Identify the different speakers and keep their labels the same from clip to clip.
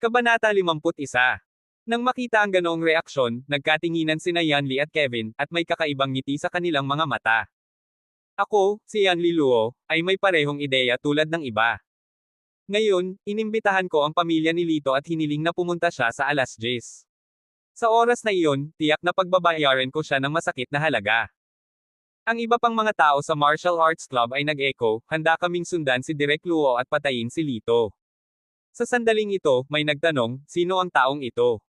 Speaker 1: Kabanata 51. Nang makita ang ganoong reaksyon, nagkatinginan sina Yanli at Kevin, at may kakaibang ngiti sa kanilang mga mata. Ako, si Yanli Luo, ay may parehong ideya tulad ng iba. Ngayon, inimbitahan ko ang pamilya ni Lito at hiniling na pumunta siya sa alas 10. Sa oras na iyon, tiyak na pagbabayaran ko siya ng masakit na halaga. Ang iba pang mga tao sa martial arts club ay nag-echo, handa kaming sundan si Direk Luo at patayin si Lito. Sa sandaling ito, may nagtanong, sino ang taong ito?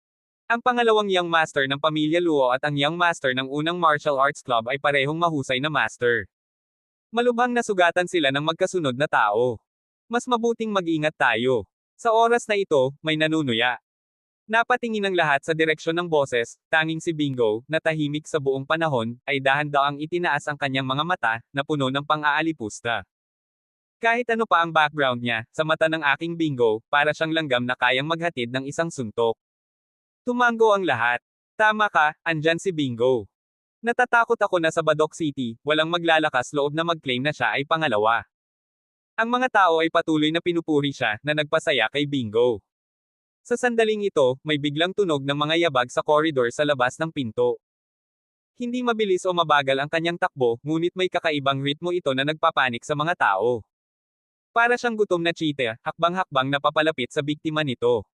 Speaker 1: Ang pangalawang young master ng pamilya Luo at ang young master ng unang martial arts club ay parehong mahusay na master. Malubhang nasugatan sila ng magkasunod na tao. Mas mabuting mag-ingat tayo. Sa oras na ito, may nanunuya. Napatingin ang lahat sa direksyon ng boses, tanging si Bingo, na tahimik sa buong panahon, ay dahan-daang itinaas ang kanyang mga mata, na puno ng pang-aalipusta. Kahit ano pa ang background niya, sa mata ng aking Bingo, para siyang langgam na kayang maghatid ng isang suntok. Tumango ang lahat. Tama ka, andyan si Bingo. Natatakot ako na sa Badok City, walang maglalakas loob na mag-claim na siya ay pangalawa. Ang mga tao ay patuloy na pinupuri siya, na nagpasaya kay Bingo. Sa sandaling ito, may biglang tunog ng mga yabag sa koridor sa labas ng pinto. Hindi mabilis o mabagal ang kanyang takbo, ngunit may kakaibang ritmo ito na nagpapanik sa mga tao. Para siyang gutom na cheetah, hakbang-hakbang na papalapit sa biktima nito.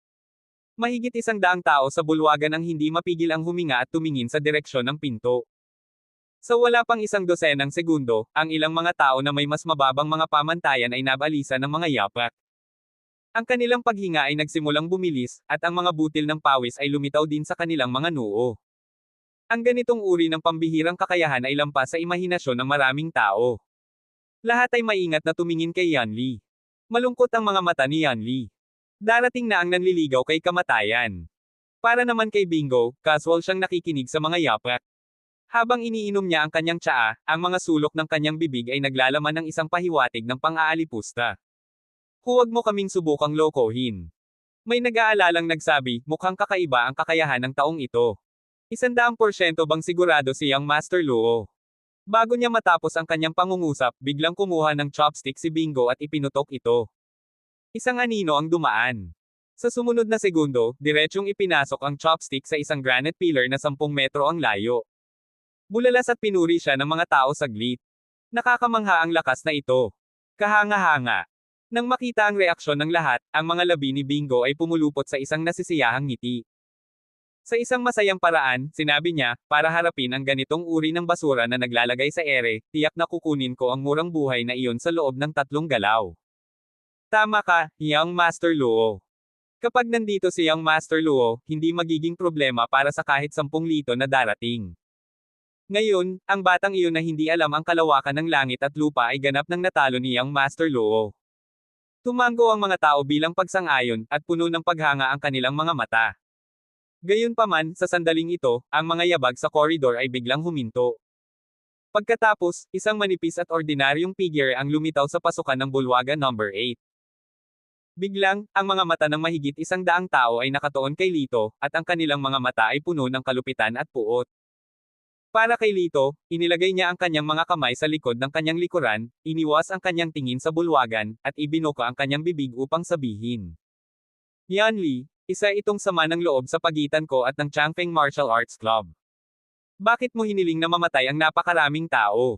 Speaker 1: Mahigit 100 tao sa bulwagan ang hindi mapigil ang huminga at tumingin sa direksyon ng pinto. Sa wala pang 12 segundo, ang ilang mga tao na may mas mababang mga pamantayan ay nabalisa ng mga yapak. Ang kanilang paghinga ay nagsimulang bumilis, at ang mga butil ng pawis ay lumitaw din sa kanilang mga noo. Ang ganitong uri ng pambihirang kakayahan ay lampas sa imahinasyon ng maraming tao. Lahat ay maingat na tumingin kay Yanli. Malungkot ang mga mata ni Yanli. Darating na ang nanliligaw kay kamatayan. Para naman kay Bingo, casual siyang nakikinig sa mga yapak. Habang iniinom niya ang kanyang tsaa, ang mga sulok ng kanyang bibig ay naglalaman ng isang pahiwatig ng pang-aalipusta. Huwag mo kaming subukang lokohin. May nag-aalalang nagsabi, mukhang kakaiba ang kakayahan ng taong ito. 100% bang sigurado si Young Master Luo? Bago niya matapos ang kanyang pangungusap, biglang kumuha ng chopstick si Bingo at ipinutok ito. Isang anino ang dumaan. Sa sumunod na segundo, diretsyong ipinasok ang chopstick sa isang granite pillar na 10 metro ang layo. Bulalas at pinuri siya ng mga tao saglit. Nakakamangha ang lakas na ito. Kahanga-hanga. Nang makita ang reaksyon ng lahat, ang mga labi ni Bingo ay pumulupot sa isang nasisiyahang ngiti. Sa isang masayang paraan, sinabi niya, para harapin ang ganitong uri ng basura na naglalagay sa ere, tiyak na kukunin ko ang murang buhay na iyon sa loob ng 3 galaw. Tama ka, Young Master Luo. Kapag nandito si Young Master Luo, hindi magiging problema para sa kahit 10 lito na darating. Ngayon, ang batang iyon na hindi alam ang kalawakan ng langit at lupa ay ganap nang natalo ni Young Master Luo. Tumango ang mga tao bilang pagsang-ayon, at puno ng paghanga ang kanilang mga mata. Gayunpaman, sa sandaling ito, ang mga yabag sa koridor ay biglang huminto. Pagkatapos, isang manipis at ordinaryong figure ang lumitaw sa pasukan ng bulwagan number 8. Biglang, ang mga mata ng mahigit 100 tao ay nakatuon kay Lito, at ang kanilang mga mata ay puno ng kalupitan at puot. Para kay Lito, inilagay niya ang kanyang mga kamay sa likod ng kanyang likuran, iniwas ang kanyang tingin sa bulwagan, at ibinuka ang kanyang bibig upang sabihin. Yanli, isa itong sama ng loob sa pagitan ko at ng Changfeng Martial Arts Club. Bakit mo hiniling na mamatay ang napakaraming tao?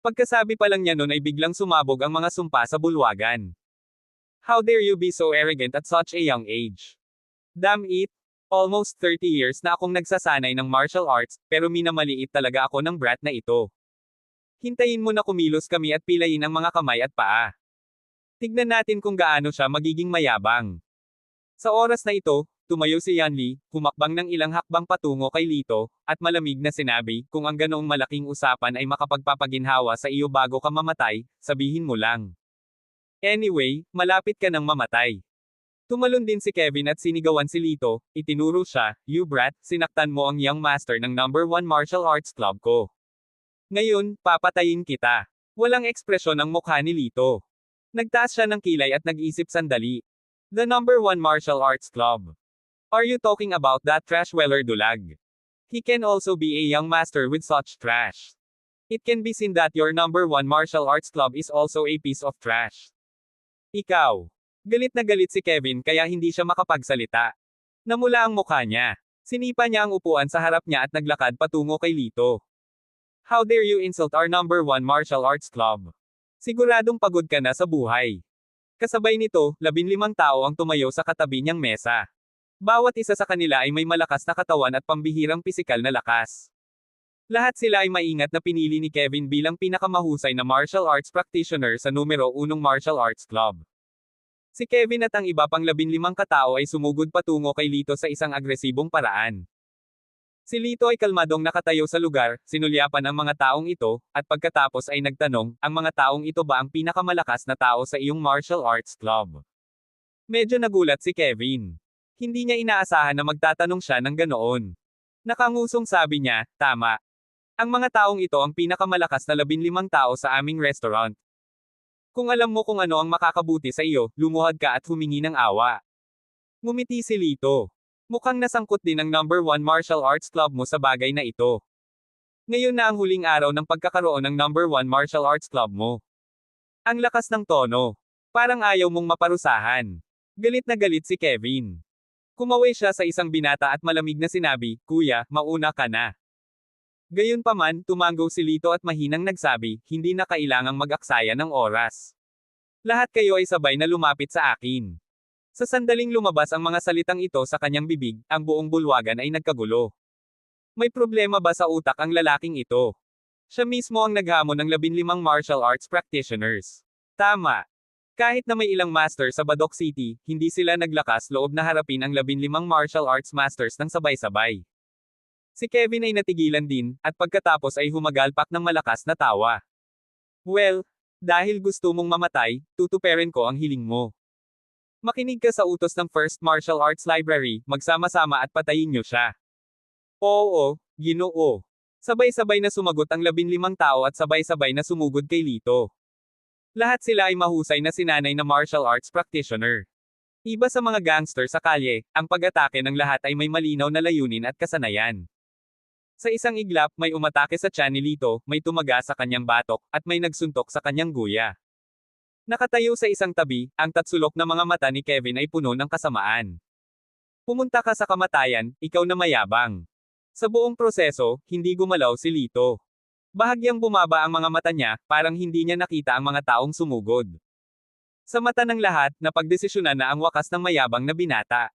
Speaker 1: Pagkasabi pa lang niya nun ay biglang sumabog ang mga sumpa sa bulwagan. How dare you be so arrogant at such a young age? Damn it! Almost 30 years na akong nagsasanay ng martial arts, pero minamaliit talaga ako ng brat na ito. Hintayin mo na kumilos kami at pilayin ang mga kamay at paa. Tignan natin kung gaano siya magiging mayabang. Sa oras na ito, tumayo si Yanli, humakbang ng ilang hakbang patungo kay Lito, at malamig na sinabi, kung ang ganoong malaking usapan ay makapagpapaginhawa sa iyo bago ka mamatay, sabihin mo lang. Anyway, malapit ka nang mamatay. Tumalon din si Kevin at sinigawan si Lito, itinuro siya, you brat, sinaktan mo ang young master ng number 1 martial arts club ko. Ngayon, papatayin kita. Walang ekspresyon ang mukha ni Lito. Nagtaas siya ng kilay at nag-isip sandali. The number 1 martial arts club. Are you talking about that trash weller Dulag? He can also be a young master with such trash. It can be seen that your number 1 martial arts club is also a piece of trash. Ikaw. Galit na galit si Kevin kaya hindi siya makapagsalita. Namula ang mukha niya. Sinipa niya ang upuan sa harap niya at naglakad patungo kay Lito. How dare you insult our number one martial arts club? Siguradong pagod ka na sa buhay. Kasabay nito, 15 tao ang tumayo sa katabi niyang mesa. Bawat isa sa kanila ay may malakas na katawan at pambihirang pisikal na lakas. Lahat sila ay maingat na pinili ni Kevin bilang pinakamahusay na martial arts practitioner sa numero 1 martial arts club. Si Kevin at ang iba pang 15 katao ay sumugod patungo kay Lito sa isang agresibong paraan. Si Lito ay kalmadong nakatayo sa lugar, sinulyapan ang mga taong ito, at pagkatapos ay nagtanong, ang mga taong ito ba ang pinakamalakas na tao sa iyong martial arts club? Medyo nagulat si Kevin. Hindi niya inaasahan na magtatanong siya ng ganoon. Nakangusong sabi niya, tama. Ang mga taong ito ang pinakamalakas na 15 tao sa aming restaurant. Kung alam mo kung ano ang makakabuti sa iyo, lumuhad ka at humingi ng awa. Ngumiti si Lito. Mukhang nasangkot din ang number 1 martial arts club mo sa bagay na ito. Ngayon na ang huling araw ng pagkakaroon ng number 1 martial arts club mo. Ang lakas ng tono. Parang ayaw mong maparusahan. Galit na galit si Kevin. Kumaway siya sa isang binata at malamig na sinabi, Kuya, mauna ka na. Gayunpaman, tumango si Lito at mahinang nagsabi, hindi na kailangang mag-aksaya ng oras. Lahat kayo ay sabay na lumapit sa akin. Sa sandaling lumabas ang mga salitang ito sa kanyang bibig, ang buong bulwagan ay nagkagulo. May problema ba sa utak ang lalaking ito? Siya mismo ang naghamon ng 15 martial arts practitioners. Tama. Kahit na may ilang master sa Badoc City, hindi sila naglakas loob na harapin ang 15 martial arts masters ng sabay-sabay. Si Kevin ay natigilan din, at pagkatapos ay humagalpak ng malakas na tawa. Well, dahil gusto mong mamatay, tutuperin ko ang hiling mo. Makinig ka sa utos ng First Martial Arts Library, magsama-sama at patayin niyo siya. Oo, Ginoo. Sabay-sabay na sumagot ang 15 tao at sabay-sabay na sumugod kay Lito. Lahat sila ay mahusay na sinanay na martial arts practitioner. Iba sa mga gangster sa kalye, ang pag-atake ng lahat ay may malinaw na layunin at kasanayan. Sa isang iglap, may umatake sa tiyan ni Lito, may tumaga sa kanyang batok, at may nagsuntok sa kanyang guya. Nakatayo sa isang tabi, ang tatsulok na mga mata ni Kevin ay puno ng kasamaan. Pumunta ka sa kamatayan, ikaw na mayabang. Sa buong proseso, hindi gumalaw si Lito. Bahagyang bumaba ang mga mata niya, parang hindi niya nakita ang mga taong sumugod. Sa mata ng lahat, napagdesisyonan na ang wakas ng mayabang na binata.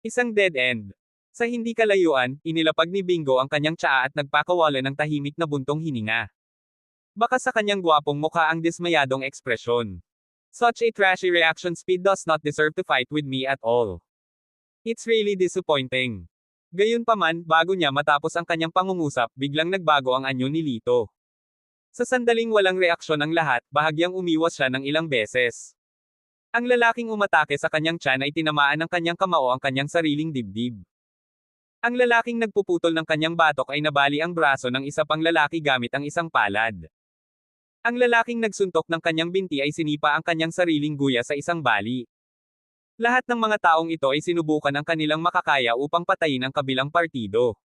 Speaker 1: Isang dead end. Sa hindi kalayuan, inilapag ni Bingo ang kanyang tsaa at nagpakawala ng tahimik na buntong hininga. Baka sa kanyang gwapong mukha ang dismayadong ekspresyon. Such a trashy reaction speed does not deserve to fight with me at all. It's really disappointing. Gayunpaman, bago niya matapos ang kanyang pangungusap, biglang nagbago ang anyo ni Lito. Sa sandaling walang reaksyon ang lahat, bahagyang umiwas siya ng ilang beses. Ang lalaking umatake sa kanyang tiyan ay tinamaan ng kanyang kamao ang kanyang sariling dibdib. Ang lalaking nagpuputol ng kanyang batok ay nabali ang braso ng isa pang lalaki gamit ang isang palad. Ang lalaking nagsuntok ng kanyang binti ay sinipa ang kanyang sariling guya sa isang bali. Lahat ng mga taong ito ay sinubukan ang kanilang makakaya upang patayin ang kabilang partido.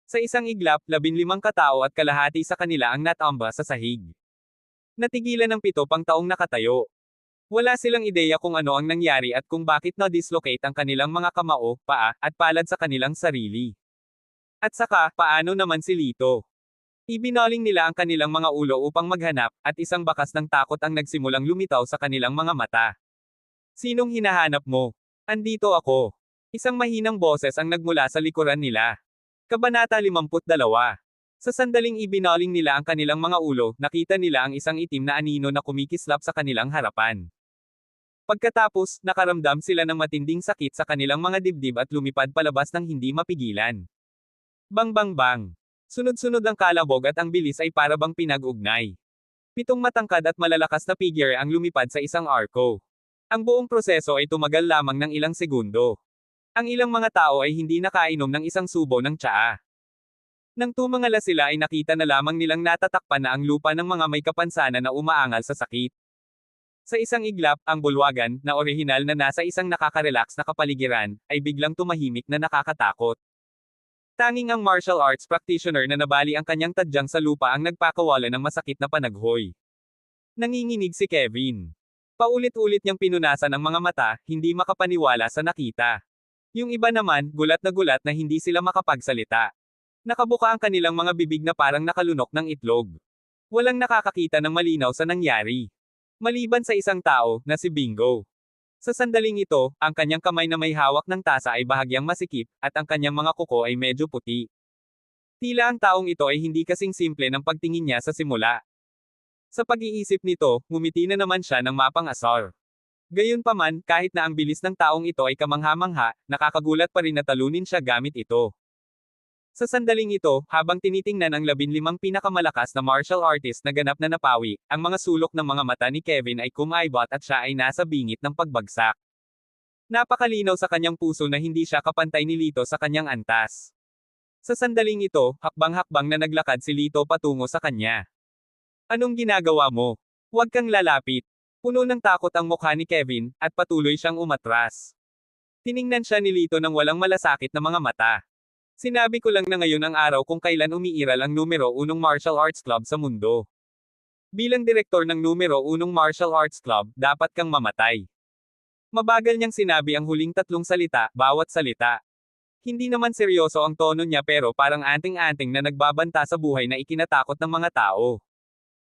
Speaker 1: Sa isang iglap, 15 katao at kalahati sa kanila ang natamba sa sahig. Natigilan ng 7 pang taong nakatayo. Wala silang ideya kung ano ang nangyari at kung bakit na-dislocate ang kanilang mga kamao, paa, at palad sa kanilang sarili. At saka, paano naman si Lito? Ibinaling nila ang kanilang mga ulo upang maghanap, at isang bakas ng takot ang nagsimulang lumitaw sa kanilang mga mata. Sinong hinahanap mo? Andito ako. Isang mahinang boses ang nagmula sa likuran nila. Kabanata 52. Sa sandaling ibinaling nila ang kanilang mga ulo, nakita nila ang isang itim na anino na kumikislap sa kanilang harapan. Pagkatapos, nakaramdam sila ng matinding sakit sa kanilang mga dibdib at lumipad palabas ng hindi mapigilan. Bang bang bang. Sunod-sunod ang kalabog at ang bilis ay para bang pinag-ugnay. 7 matangkad at malalakas na figure ang lumipad sa isang arko. Ang buong proseso ay tumagal lamang ng ilang segundo. Ang ilang mga tao ay hindi nakainom ng isang subo ng tsaa. Nang tumangala sila ay nakita na lamang nilang natatakpan na ang lupa ng mga may kapansanan na umaangal sa sakit. Sa isang iglap, ang bulwagan, na orihinal na nasa isang nakaka-relax na kapaligiran, ay biglang tumahimik na nakakatakot. Tanging ang martial arts practitioner na nabali ang kanyang tadyang sa lupa ang nagpakawala ng masakit na panaghoy. Nanginginig si Kevin. Paulit-ulit niyang pinunasan ang mga mata, hindi makapaniwala sa nakita. Yung iba naman, gulat na hindi sila makapagsalita. Nakabuka ang kanilang mga bibig na parang nakalunok ng itlog. Walang nakakakita ng malinaw sa nangyari. Maliban sa isang tao, na si Bingo. Sa sandaling ito, ang kanyang kamay na may hawak ng tasa ay bahagyang masikip, at ang kanyang mga kuko ay medyo puti. Tila ang taong ito ay hindi kasing simple ng pagtingin niya sa simula. Sa pag-iisip nito, ngumiti na naman siya ng mapang-asar. Gayunpaman, kahit na ang bilis ng taong ito ay kamangha-mangha, nakakagulat pa rin na talunin siya gamit ito. Sa sandaling ito, habang tinitingnan ang 15 pinakamalakas na martial artist na ganap na napawi, ang mga sulok ng mga mata ni Kevin ay kumaibot at siya ay nasa bingit ng pagbagsak. Napakalinaw sa kanyang puso na hindi siya kapantay ni Lito sa kanyang antas. Sa sandaling ito, hakbang-hakbang na naglakad si Lito patungo sa kanya. Anong ginagawa mo? Huwag kang lalapit. Puno ng takot ang mukha ni Kevin, at patuloy siyang umatras. Tiningnan siya ni Lito ng walang malasakit na mga mata. Sinabi ko lang na ngayon ang araw kung kailan umiiral ang numero 1 martial arts club sa mundo. Bilang direktor ng numero 1 martial arts club, dapat kang mamatay. Mabagal niyang sinabi ang huling 3 salita, bawat salita. Hindi naman seryoso ang tono niya pero parang anting-anting na nagbabanta sa buhay na ikinatakot ng mga tao.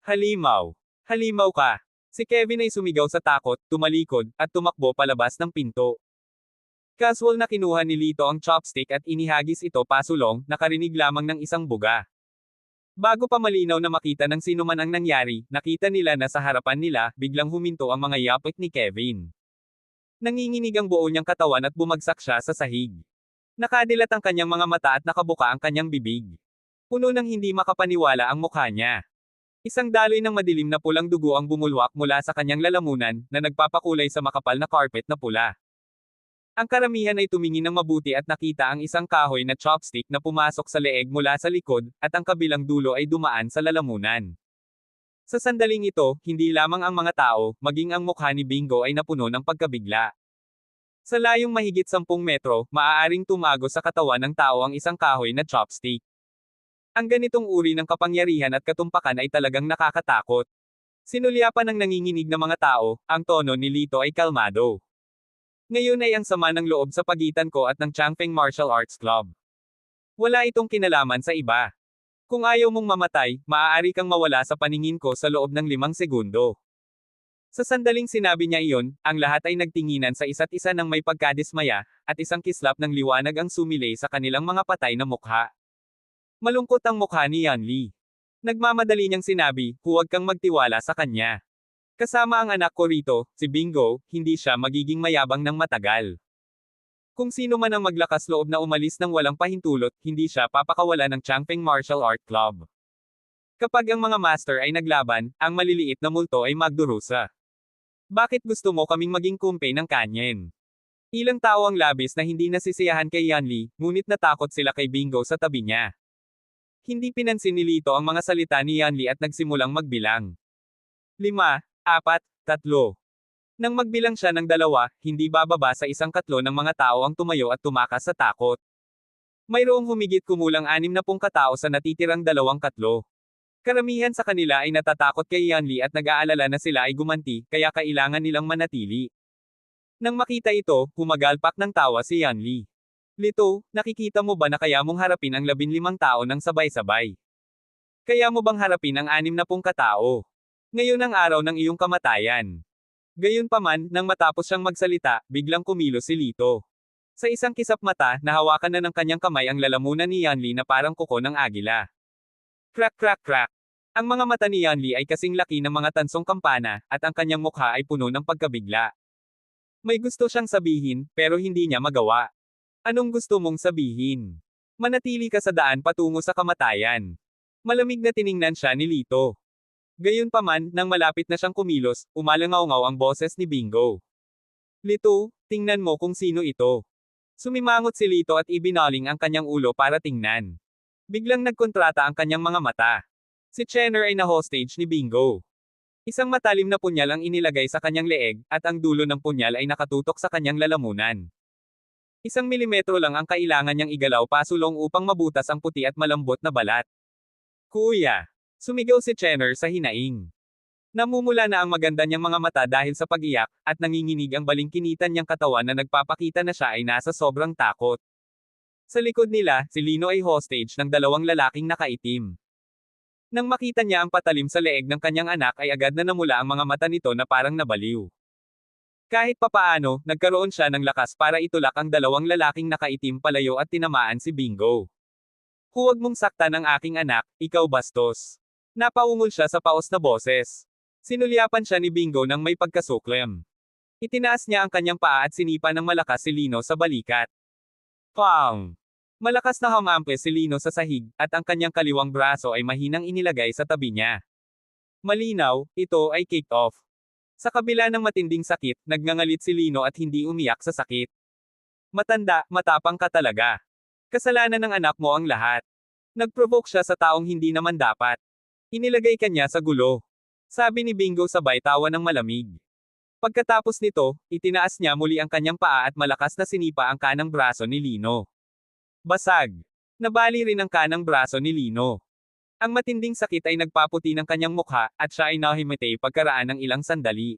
Speaker 1: Halimaw. Halimaw ka. Si Kevin ay sumigaw sa takot, tumalikod, at tumakbo palabas ng pinto. Casual na kinuha ni Lito ang chopstick at inihagis ito pasulong, nakarinig lamang ng isang buga. Bago pa malinaw na makita ng sino man ang nangyari, nakita nila na sa harapan nila, biglang huminto ang mga yapit ni Kevin. Nanginginig ang buo niyang katawan at bumagsak siya sa sahig. Nakadilat ang kanyang mga mata at nakabuka ang kanyang bibig. Puno ng hindi makapaniwala ang mukha niya. Isang daloy ng madilim na pulang dugo ang bumulwak mula sa kanyang lalamunan, na nagpapakulay sa makapal na carpet na pula. Ang karamihan ay tumingin ng mabuti at nakita ang isang kahoy na chopstick na pumasok sa leeg mula sa likod, at ang kabilang dulo ay dumaan sa lalamunan. Sa sandaling ito, hindi lamang ang mga tao, maging ang mukha ni Bingo ay napuno ng pagkabigla. Sa layong mahigit 10 metro, maaaring tumago sa katawan ng tao ang isang kahoy na chopstick. Ang ganitong uri ng kapangyarihan at katumpakan ay talagang nakakatakot. Sinulyapan ng nanginginig na mga tao, ang tono ni Lito ay kalmado. Ngayon ay ang sama ng loob sa pagitan ko at ng Changfeng Martial Arts Club. Wala itong kinalaman sa iba. Kung ayaw mong mamatay, maaari kang mawala sa paningin ko sa loob ng 5 segundo. Sa sandaling sinabi niya iyon, ang lahat ay nagtinginan sa isa't isa ng may pagkadismaya, at isang kislap ng liwanag ang sumilay sa kanilang mga patay na mukha. Malungkot ang mukha ni Yanli. Nagmamadali niyang sinabi, huwag kang magtiwala sa kanya. Kasama ang anak ko rito, si Bingo, hindi siya magiging mayabang ng matagal. Kung sino man ang maglakas loob na umalis ng walang pahintulot, hindi siya papakawalan ng Changfeng Martial Art Club. Kapag ang mga master ay naglaban, ang maliliit na multo ay magdurusa. Bakit gusto mo kaming maging kumpe ng kanyen? Ilang tao ang labis na hindi nasisiyahan kay Yanli, ngunit natakot sila kay Bingo sa tabi niya. Hindi pinansin ni Lito ang mga salita ni Yanli at nagsimulang magbilang. 5, 4, 3. Nang magbilang siya ng 2, hindi bababa sa 1/3 ng mga tao ang tumayo at tumakas sa takot. Mayroong humigit kumulang 60 katao sa natitirang 2/3. Karamihan sa kanila ay natatakot kay Yanli at nag-aalala na sila ay gumanti, kaya kailangan nilang manatili. Nang makita ito, humagalpak ng tawa si Yanli. Lito, nakikita mo ba na kaya mong harapin ang 15 tao ng sabay-sabay? Kaya mo bang harapin ang 60 katao? Ngayon ang araw ng iyong kamatayan. Gayunpaman, nang matapos siyang magsalita, biglang kumilos si Lito. Sa isang kisap mata, nahawakan na ng kanyang kamay ang lalamunan ni Yanli na parang kuko ng agila. Crack crack crack. Ang mga mata ni Yanli ay kasing laki ng mga tansong kampana, at ang kanyang mukha ay puno ng pagkabigla. May gusto siyang sabihin, pero hindi niya magawa. Anong gusto mong sabihin? Manatili ka sa daan patungo sa kamatayan. Malamig na tiningnan siya ni Lito. Gayunpaman, nang malapit na siyang kumilos, umalangaw-ngaw ang boses ni Bingo. Lito, tingnan mo kung sino ito. Sumimangot si Lito at ibinaling ang kanyang ulo para tingnan. Biglang nagkontrata ang kanyang mga mata. Si Chenner ay na-hostage ni Bingo. Isang matalim na punyal ang inilagay sa kanyang leeg, at ang dulo ng punyal ay nakatutok sa kanyang lalamunan. 1 milimetro lang ang kailangan niyang igalaw pasulong upang mabutas ang puti at malambot na balat. Kuya! Sumigaw si Chenner sa hinaing. Namumula na ang maganda niyang mga mata dahil sa pag-iyak, at nanginginig ang balingkinitan niyang katawan na nagpapakita na siya ay nasa sobrang takot. Sa likod nila, si Lino ay hostage ng dalawang lalaking nakaitim. Nang makita niya ang patalim sa leeg ng kanyang anak ay agad na namula ang mga mata nito na parang nabaliw. Kahit papaano, nagkaroon siya ng lakas para itulak ang dalawang lalaking nakaitim palayo at tinamaan si Bingo. Huwag mong saktan ang aking anak, ikaw bastos. Napaungol siya sa paos na boses. Sinulyapan siya ni Bingo nang may pagkasuklem. Itinaas niya ang kanyang paa at sinipa ng malakas si Lino sa balikat. Pang! Malakas na humampe si Lino sa sahig, at ang kanyang kaliwang braso ay mahinang inilagay sa tabi niya. Malinaw, ito ay kicked off. Sa kabila ng matinding sakit, nagngangalit si Lino at hindi umiyak sa sakit. Matanda, matapang ka talaga. Kasalanan ng anak mo ang lahat. Nagprovoke siya sa taong hindi naman dapat. Inilagay ka niya sa gulo. Sabi ni Bingo sabay tawa ng malamig. Pagkatapos nito, itinaas niya muli ang kanyang paa at malakas na sinipa ang kanang braso ni Lino. Basag. Nabali rin ang kanang braso ni Lino. Ang matinding sakit ay nagpaputi ng kanyang mukha, at siya ay nahimatay pagkaraan ng ilang sandali.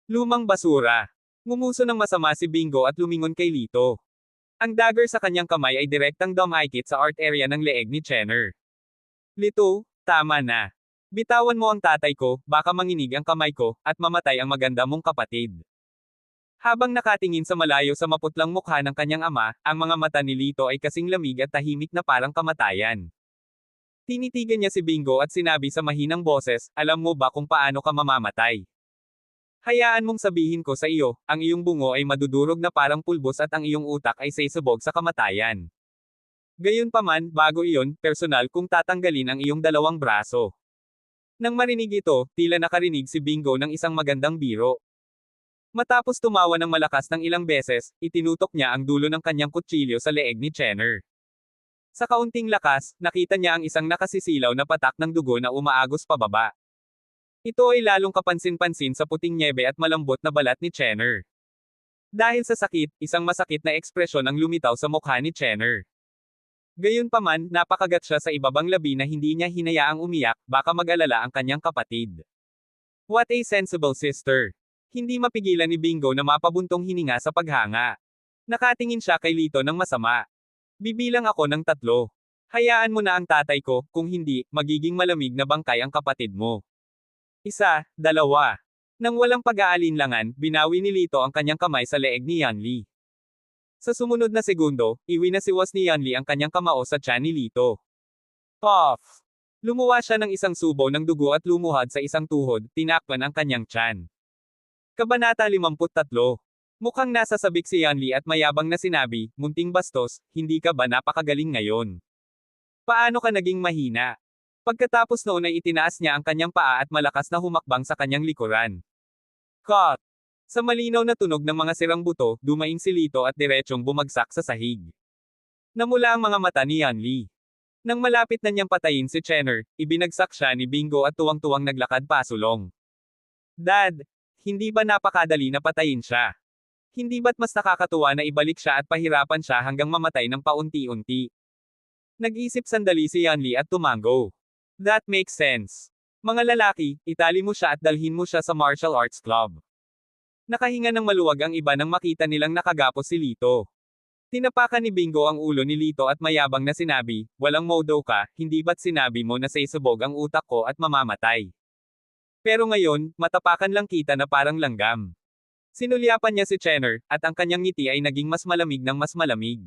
Speaker 1: Lumang basura. Ngumuso ng masama si Bingo at lumingon kay Lito. Ang dagger sa kanyang kamay ay direktang dumikit sa art area ng leeg ni Chenner. Lito, tama na. Bitawan mo ang tatay ko, baka manginig ang kamay ko, at mamatay ang maganda mong kapatid. Habang nakatingin sa malayo sa maputlang mukha ng kanyang ama, ang mga mata ni Lito ay kasing lamig at tahimik na parang kamatayan. Tinitigan niya si Bingo at sinabi sa mahinang boses, alam mo ba kung paano ka mamamatay? Hayaan mong sabihin ko sa iyo, ang iyong bungo ay madudurog na parang pulbos at ang iyong utak ay sasabog sa kamatayan. Gayunpaman, bago iyon, personal kung tatanggalin ang iyong dalawang braso. Nang marinig ito, tila nakarinig si Bingo ng isang magandang biro. Matapos tumawa ng malakas ng ilang beses, itinutok niya ang dulo ng kanyang kutsilyo sa leeg ni Chenner. Sa kaunting lakas, nakita niya ang isang nakasisilaw na patak ng dugo na umaagos pababa. Ito ay lalong kapansin-pansin sa puting nyebe at malambot na balat ni Chenner. Dahil sa sakit, isang masakit na ekspresyon ang lumitaw sa mukha ni Chenner. Gayunpaman, napakagat siya sa ibabang labi na hindi niya hinayaang umiyak, baka mag-alala ang kanyang kapatid. What a sensible sister. Hindi mapigilan ni Bingo na mapabuntong hininga sa paghanga. Nakatingin siya kay Lito ng masama. Bibilang ako ng 3. Hayaan mo na ang tatay ko, kung hindi, magiging malamig na bangkay ang kapatid mo. 1, 2. Nang walang pag-aalinlangan, binawi ni Lito ang kanyang kamay sa leeg ni Yanli. Sa sumunod na segundo, iwinasiwas ni Yanli ang kanyang kamao sa tiyan ni Lito. Puff! Lumuwa siya ng isang subo ng dugo at lumuhad sa isang tuhod, tinakpan ang kanyang tiyan. Kabanata 53. Mukhang nasasabik si Yanli at mayabang na sinabi, munting bastos, hindi ka ba napakagaling ngayon? Paano ka naging mahina? Pagkatapos noon ay itinaas niya ang kanyang paa at malakas na humakbang sa kanyang likuran. Cut! Sa malinaw na tunog ng mga sirang buto, dumaing si Lito at diretsyong bumagsak sa sahig. Namula ang mga mata ni Yanli. Nang malapit na niyang patayin si Chenner, ibinagsak siya ni Bingo at tuwang-tuwang naglakad pasulong. Dad, hindi ba napakadali na patayin siya? Hindi ba't mas nakakatuwa na ibalik siya at pahirapan siya hanggang mamatay ng paunti-unti? Nag-isip sandali si Yanli at tumango. That makes sense. Mga lalaki, itali mo siya at dalhin mo siya sa martial arts club. Nakahinga ng maluwag ang iba nang makita nilang nakagapos si Lito. Tinapakan ni Bingo ang ulo ni Lito at mayabang na sinabi, walang modo ka, hindi ba't sinabi mo na sasabog ang utak ko at mamamatay? Pero ngayon, matapakan lang kita na parang langgam. Sinulyapan niya si Chenner, at ang kanyang ngiti ay naging mas malamig ng mas malamig.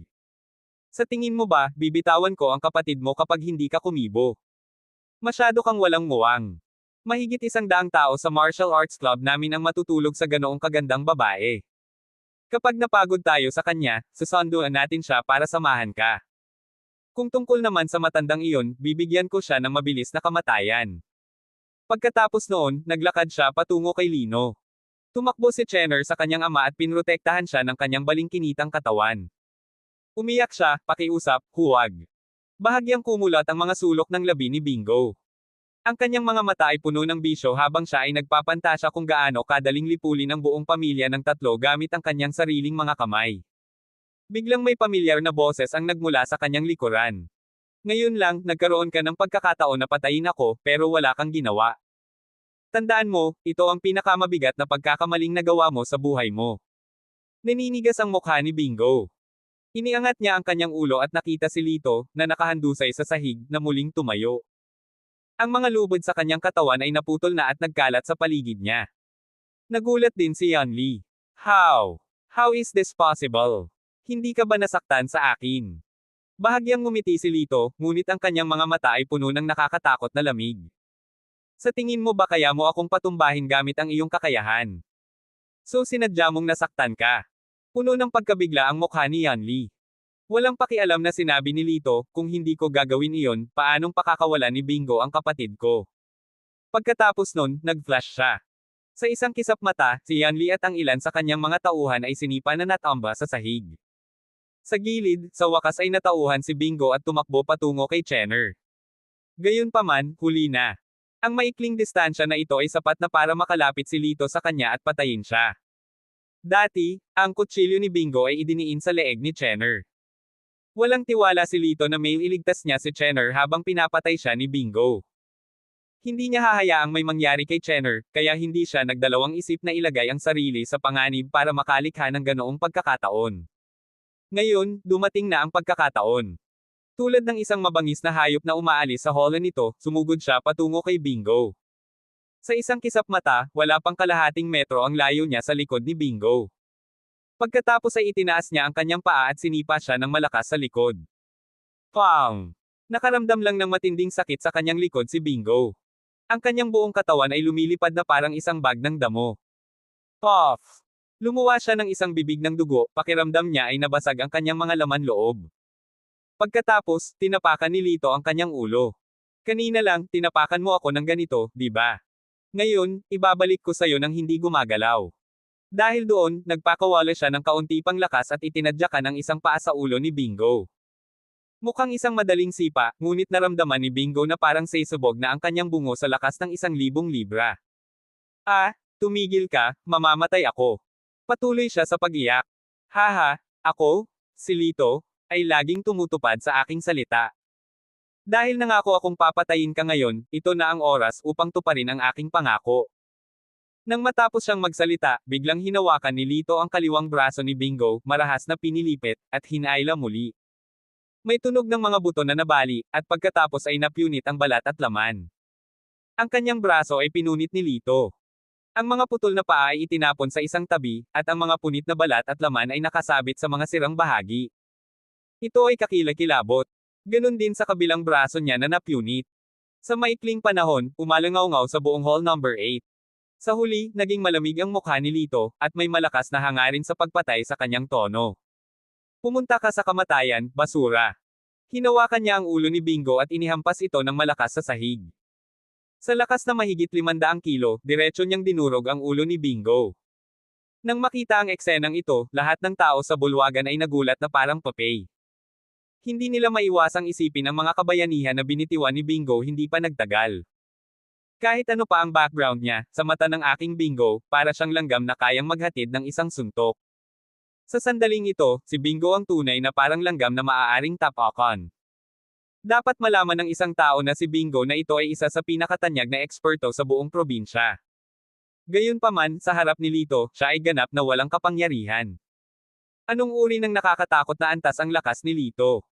Speaker 1: Sa tingin mo ba, bibitawan ko ang kapatid mo kapag hindi ka kumibo? Masyado kang walang muwang. Mahigit 100 tao sa martial arts club namin ang matutulog sa ganoong kagandang babae. Kapag napagod tayo sa kanya, susunduan natin siya para samahan ka. Kung tungkol naman sa matandang iyon, bibigyan ko siya ng mabilis na kamatayan. Pagkatapos noon, naglakad siya patungo kay Lino. Tumakbo si Chenner sa kanyang ama at pinrotektahan siya ng kanyang balingkinitang katawan. Umiyak siya, pakiusap, huwag. Bahagyang kumulat ang mga sulok ng labi ni Bingo. Ang kanyang mga mata ay puno ng bisyo habang siya ay nagpapantasya kung gaano kadaling lipulin ang buong pamilya ng 3 gamit ang kanyang sariling mga kamay. Biglang may pamilyar na boses ang nagmula sa kanyang likuran. Ngayon lang, nagkaroon ka ng pagkakataon na patayin ako, pero wala kang ginawa. Tandaan mo, ito ang pinakamabigat na pagkakamaling nagawa mo sa buhay mo. Naninigas ang mukha ni Bingo. Iniangat niya ang kanyang ulo at nakita si Lito, na nakahandusay sa sahig, na muling tumayo. Ang mga lubid sa kanyang katawan ay naputol na at nagkalat sa paligid niya. Nagulat din si Yanli. How? How is this possible? Hindi ka ba nasaktan sa akin? Bahagyang ngumiti si Lito, ngunit ang kanyang mga mata ay puno ng nakakatakot na lamig. Sa tingin mo ba kaya mo akong patumbahin gamit ang iyong kakayahan? So sinadya mong nasaktan ka? Puno ng pagkabigla ang mukha ni Yanli. Walang pakialam na sinabi ni Lito, kung hindi ko gagawin iyon, paanong pakakawala ni Bingo ang kapatid ko? Pagkatapos nun, nag-flash siya. Sa isang kisap mata, si Yanli at ang ilan sa kanyang mga tauhan ay sinipa na natamba sa sahig. Sa gilid, sa wakas ay natauhan si Bingo at tumakbo patungo kay Chenner. Gayunpaman, huli na. Ang maikling distansya na ito ay sapat na para makalapit si Lito sa kanya at patayin siya. Dati, ang kutsilyo ni Bingo ay idiniin sa leeg ni Chenner. Walang tiwala si Lito na may iligtas niya si Chenner habang pinapatay siya ni Bingo. Hindi niya hahayaang may mangyari kay Chenner, kaya hindi siya nagdalawang isip na ilagay ang sarili sa panganib para makalikha ng ganoong pagkakataon. Ngayon, dumating na ang pagkakataon. Tulad ng isang mabangis na hayop na umaalis sa holo nito, sumugod siya patungo kay Bingo. Sa isang kisap mata, wala pang kalahating metro ang layo niya sa likod ni Bingo. Pagkatapos ay itinaas niya ang kanyang paa at sinipa siya ng malakas sa likod. Pang! Nakaramdam lang ng matinding sakit sa kanyang likod si Bingo. Ang kanyang buong katawan ay lumilipad na parang isang bag ng damo. Puff! Lumuwa siya ng isang bibig ng dugo, pakiramdam niya ay nabasag ang kanyang mga laman loob. Pagkatapos, tinapakan ni Lito ang kanyang ulo. Kanina lang, tinapakan mo ako ng ganito, di ba? Ngayon, ibabalik ko sa'yo ng hindi gumagalaw. Dahil doon, nagpakawala siya ng kaunti pang lakas at itinadyakan ang isang paa sa ulo ni Bingo. Mukhang isang madaling sipa, ngunit naramdaman ni Bingo na parang sesubog na ang kanyang bungo sa lakas ng 1,000 libra. Ah, tumigil ka, mamamatay ako. Patuloy siya sa pag-iyak. Haha, ako, si Lito, ay laging tumutupad sa aking salita. Dahil nangako akong papatayin ka ngayon, ito na ang oras upang tuparin ang aking pangako. Nang matapos siyang magsalita, biglang hinawakan ni Lito ang kaliwang braso ni Bingo, marahas na pinilipit, at hinaila muli. May tunog ng mga buto na nabali, at pagkatapos ay napunit ang balat at laman. Ang kanyang braso ay pinunit ni Lito. Ang mga putol na paa ay itinapon sa isang tabi, at ang mga punit na balat at laman ay nakasabit sa mga sirang bahagi. Ito ay kakilakilabot. Ganon din sa kabilang braso niya na napunit. Sa maikling panahon, umalangaw-ngaw sa buong hall number 8. Sa huli, naging malamig ang mukha ni Lito, at may malakas na hangarin sa pagpatay sa kanyang tono. Pumunta ka sa kamatayan, basura. Hinawakan niya ang ulo ni Bingo at inihampas ito ng malakas sa sahig. Sa lakas na mahigit 500 kilo, diretso niyang dinurog ang ulo ni Bingo. Nang makita ang eksenang ito, lahat ng tao sa bulwagan ay nagulat na parang papay. Hindi nila maiwasang isipin ang mga kabayanihan na binitiwan ni Bingo hindi pa nagtagal. Kahit ano pa ang background niya, sa mata ng aking Bingo, para siyang langgam na kayang maghatid ng isang suntok. Sa sandaling ito, si Bingo ang tunay na parang langgam na maaaring tapakan. Dapat malaman ng isang tao na si Bingo na ito ay isa sa pinakatanyag na eksperto sa buong probinsya. Gayunpaman, sa harap ni Lito, siya ay ganap na walang kapangyarihan. Anong uri ng nakakatakot na antas ang lakas ni Lito?